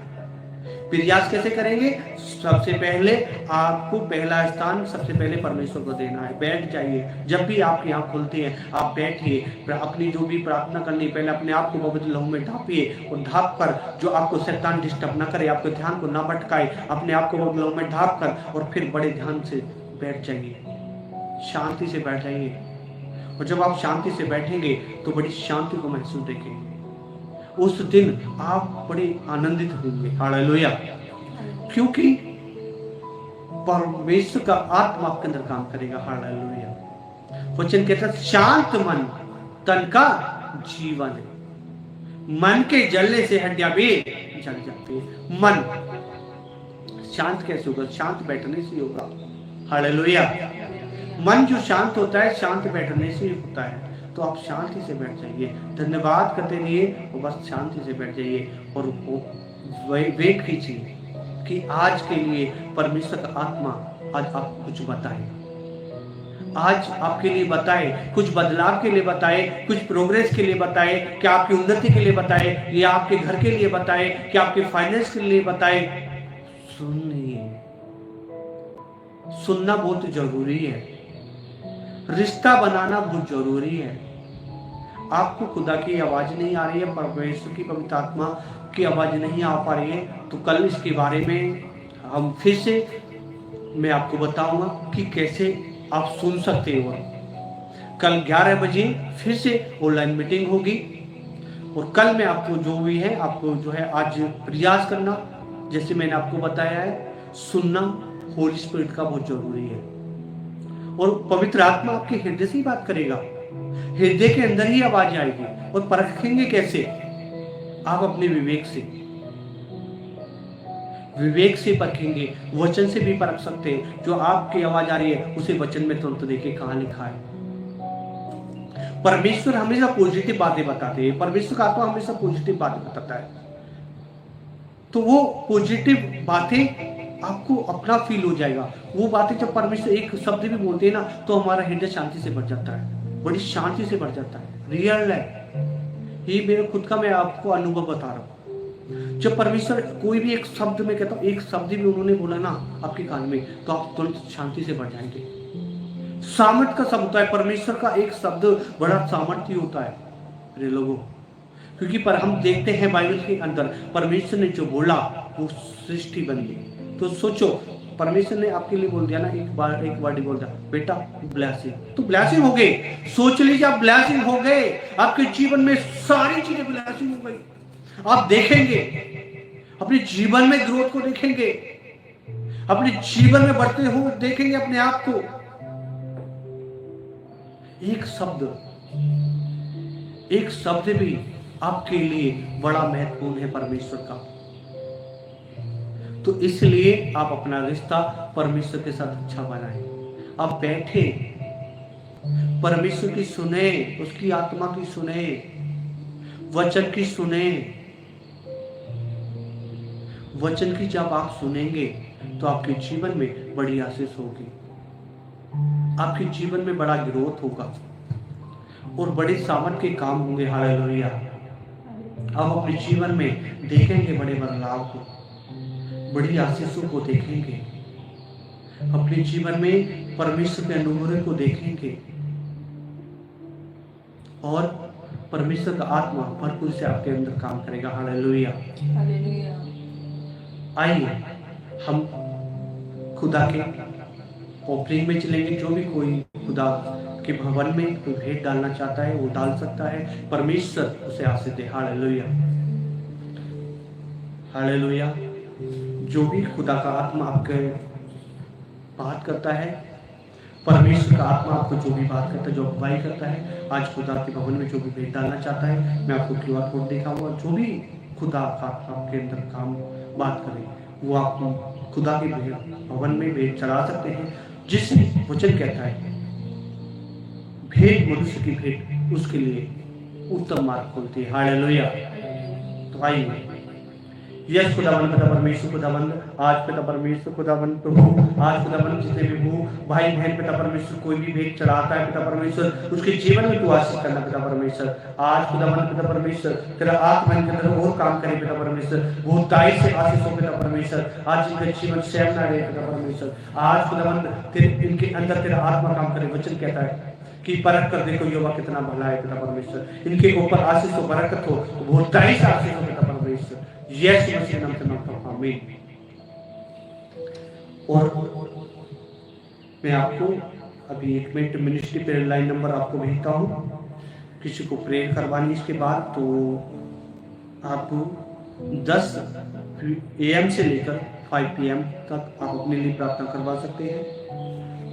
प्रयास कैसे करेंगे? सबसे पहले आपको पहला स्थान सबसे पहले परमेश्वर को देना है। बैठ जाइए, जब भी आपकी आंख खुलती है आप बैठिए, अपनी जो भी प्रार्थना करनी, पहले अपने आप को पवित्र लहू में ढापिए, और ढाप कर जो आपको शैतान डिस्टर्ब ना करे, आपके ध्यान को ना भटकाए, अपने आप को पवित्र लहू में ढाप कर, और फिर बड़े ध्यान से बैठ जाइए, शांति से बैठ जाइए। और जब आप शांति से बैठेंगे तो बड़ी शांति को महसूस देखेंगे। उस दिन आप बड़े आनंदित होंगे। हालेलुया। क्योंकि परमेश्वर का आत्मा आपके अंदर काम करेगा। हालेलुया। वचन कहता है शांत मन तन का जीवन है। मन के जलने से हड्डियां भी जल जाती है। मन शांत कैसे होगा? शांत बैठने से होगा। हालेलुया। मन जो शांत होता है, शांत बैठने से ही होता है। तो आप शांति से बैठ जाइए, धन्यवाद करते रहिए, और बस शांति से बैठ जाइए और वेट कीजिए कि आज के लिए परमेश्वर का आत्मा आज आपको कुछ बताए, आज आपके लिए बताए, कुछ बदलाव के लिए बताए, कुछ प्रोग्रेस के लिए बताए, क्या आपकी उन्नति के लिए बताए, या आपके घर के लिए बताए, क्या आपके फाइनेंस के लिए बताए। सुनिए, सुनना बहुत जरूरी है। रिश्ता बनाना बहुत जरूरी है। आपको खुदा की आवाज नहीं आ रही है, परमेश्वर की पवित्र आत्मा की आवाज नहीं आ पा रही है, तो कल इसके बारे में हम फिर से मैं आपको बताऊंगा कि कैसे आप सुन सकते हो। कल 11 बजे फिर से ऑनलाइन मीटिंग होगी, और कल में आपको जो भी है, आपको जो है आज प्रयास करना, जैसे मैंने आपको बताया है, सुनना होली स्पिरिट का बहुत जरूरी है। और पवित्र आत्मा आपके हृदय से ही बात करेगा, हृदय के अंदर ही आवाज आएगी। और परखेंगे कैसे? आप अपने विवेक से परखेंगे। वचन से भी परख सकते हैं। जो आपकी आवाज आ रही है उसे वचन में तुरंत देखे कहां लिखा है। परमेश्वर हमेशा पॉजिटिव बातें बताते हैं, परमेश्वर का आत्मा हमेशा पॉजिटिव बातें बताता है। तो वो पॉजिटिव बातें आपको अपना फील हो जाएगा। वो बातें जब परमेश्वर एक शब्द भी बोलते हैं ना, तो हमारा हृदय शांति से भर जाता है, बड़ी शांति से भर जाता है। रियल है ये, मेरे खुद का मैं आपको अनुभव बता रहा हूँ। जब परमेश्वर कोई भी एक शब्द में कहता हूँ, एक शब्द भी उन्होंने बोला ना आपके कान में, तो आप तुरंत शांति से भर जाएंगे। सामर्थ का शब्द होता है, परमेश्वर का एक शब्द बड़ा सामर्थ्य होता है मेरे लोगों। क्योंकि पर हम देखते हैं बाइबल के अंदर परमेश्वर ने जो बोला वो सृष्टि बन गई। तो सोचो, परमेश्वर ने आपके लिए बोल दिया ना, एक वर्ड बोल दिया, बेटा ब्लेसिंग, तो ब्लेसिंग हो गई। सोच लीजिए आप ब्लेसिंग हो गए, आपके जीवन में सारी चीजें ब्लेसिंग हो गई। आप देखेंगे अपने जीवन में ग्रोथ को, देखेंगे अपने जीवन में बढ़ते हुए देखेंगे अपने आप को। एक शब्द भी आपके लिए बड़ा महत्वपूर्ण है परमेश्वर का। तो इसलिए आप अपना रिश्ता परमेश्वर के साथ अच्छा बनाएं। आप बैठे परमेश्वर की सुने, उसकी आत्मा की सुने, वचन की सुने। वचन की जब आप सुनेंगे तो आपके जीवन में बड़ी आशीष होगी, आपके जीवन में बड़ा ग्रोथ होगा और बड़े सामर्थ के काम होंगे। हालेलुया। आप अपने जीवन में देखेंगे बड़े बदलाव को, बड़ी आशीषों को देखेंगे, अपने जीवन में परमेश्वर के अनुग्रह को देखेंगे और परमेश्वर का आत्मा भरपूर से आपके अंदर काम करेगा। हालेलुया। आइए हम खुदा के ओपनिंग में चलेंगे। जो भी कोई खुदा के भवन में कोई भेंट डालना चाहता है वो डाल सकता है, परमेश्वर उसे आशीष दे। Hallelujah, hallelujah. जो भी खुदा का आत्मा आपके बात करता है, परमेश्वर का आत्मा आपको जो भी बात करता है, जो अगुवाई करता है, आज खुदा के भवन में जो भी भेंट डालना चाहता है, मैं आपको क्यूआर कोड दिखाऊंगा। जो भी खुदा का आपके अंदर काम बात करे वो आप खुदा के भवन में भेंट चढ़ा सकते हैं। जिस वचन कहता है भेंट मनुष्य की भेंट उसके लिए उत्तम मार्ग खोलती है। हालेलुया। तो आइए, यस खुदावन पिता परमेश्वर, खुदावन आज पिता परमेश्वर, खुदावन प्रभु आज खुदावन जितने भी भाई बहन पिता परमेश्वर कोई भी भेंट चढ़ाता है पिता परमेश्वर, उसके जीवन में तू आशीष करना पिता परमेश्वर। आज खुदावन पिता परमेश्वर तेरा आत्मा के अंदर और काम करे पिता परमेश्वर, वो दाई से आशीष हो पिता परमेश्वर। आज इनका जीवन सेम ना रहे पिता परमेश्वर। आज खुदावन इनके अंदर तेरा आत्मा काम करे। वचन कहता है कि परख कर देखो युवा कितना भला है पिता परमेश्वर, इनके ऊपर आशीष हो, बरकत हो, वो दाई से आशीष हो पिता परमेश्वर। यीशु मसीह नाम से मांगता हूं, आमीन। और मैं आपको अभी 1 minute ministry prayer line number आपको भेजता हूं। किसी को प्रेयर करवानी इसके बाद तो आप 10 AM से लेकर 5 PM तक आप अपने लिए प्रार्थना करवा सकते हैं।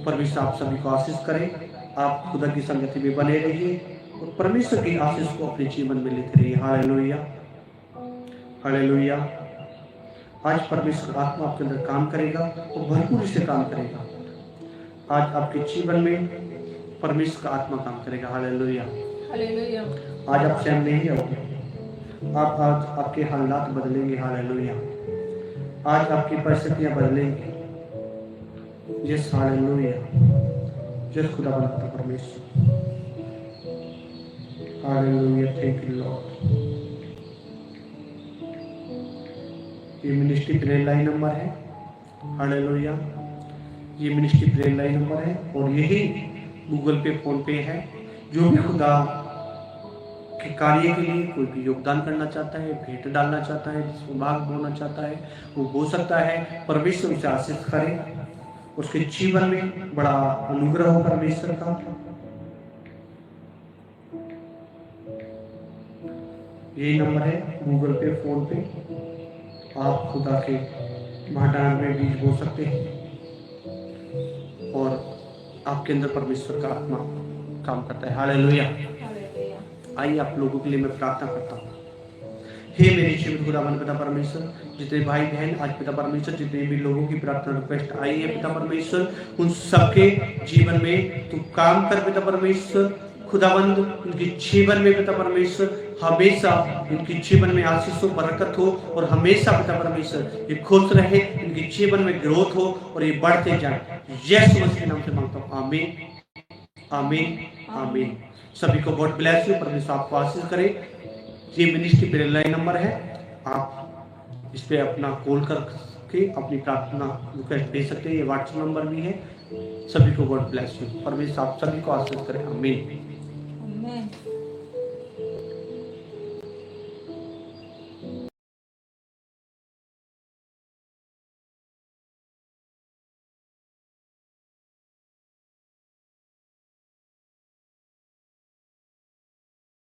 परमेश्वर आप सभी को आशीष करे। आप खुदा की संगति में बने रहिए और परमेश्वर की आशीष को अपने जीवन में लेते रहिए। Hallelujah, hallelujah. आज परमेश्वर आत्मा आपके अंदर काम करेगा और भरपूर से काम करेगा। आज आपके जीवन में परमेश्वर का आत्मा काम करेगा। Hallelujah, hallelujah. आज आप स्वयं नहीं रहोगे, आप आज आपके हालात बदलेंगे। हालेलुया, आज आपकी परिस्थितियां बदलेंगी। Yes, hallelujah. जय खुदा बनता परमेश्वर। Hallelujah, thank you Lord. ये मिनिस्ट्री प्रेयर लाइन नंबर है। हालेलुया, ये मिनिस्ट्री प्रेयर लाइन नंबर है और यही गूगल पे, फोन पे है। जो भी खुदा के कार्य के लिए कोई भी योगदान करना चाहता है, भेंट डालना चाहता है, भाग बोलना चाहता है, वो बोल सकता है। परमेश्वर उसे आशीष करे, उसके जीवन में बड़ा अनुग्रह हो परमेश्वर का। यही नंबर है गूगल पे, फोन पे। आप खुदा के भंडार में बीज बो सकते हैं और आपके अंदर परमेश्वर का आत्मा काम करता है। हालेलुया। आइए आप लोगों के लिए मैं प्रार्थना करता हूँ। हे मेरे जीवित खुदावन पिता परमेश्वर, जितने भाई बहन आज पिता परमेश्वर जितने भी लोगों की प्रार्थना रिक्वेस्ट आई है पिता परमेश्वर, उन सबके जीवन में तू काम कर पिता परमेश्वर। खुदाबंद इनके जीवन में पिता परमेश्वर हमेशा इनके जीवन में आशीष हो, बरकत हो और हमेशा पिता परमेश्वर ये खुश रहे, इनके जीवन में ग्रोथ हो और ये बढ़ते जाए। यीशु मसीह के नाम से मांगता हूँ, आमीन आमीन आमीन। सभी को गॉड ब्लेस यू, परमेश्वर आपको आशीष करे। ये मिनिस्ट्री पे लाइन नंबर है, आप इस पे अपना कॉल करके अपनी प्रार्थना रिक्वेस्ट भेज सकते हैं। ये व्हाट्सएप नंबर भी है। सभी को गॉड ब्लेस यू, परमेश्वर आप सभी को आशीष करें, आमीन। आमीन।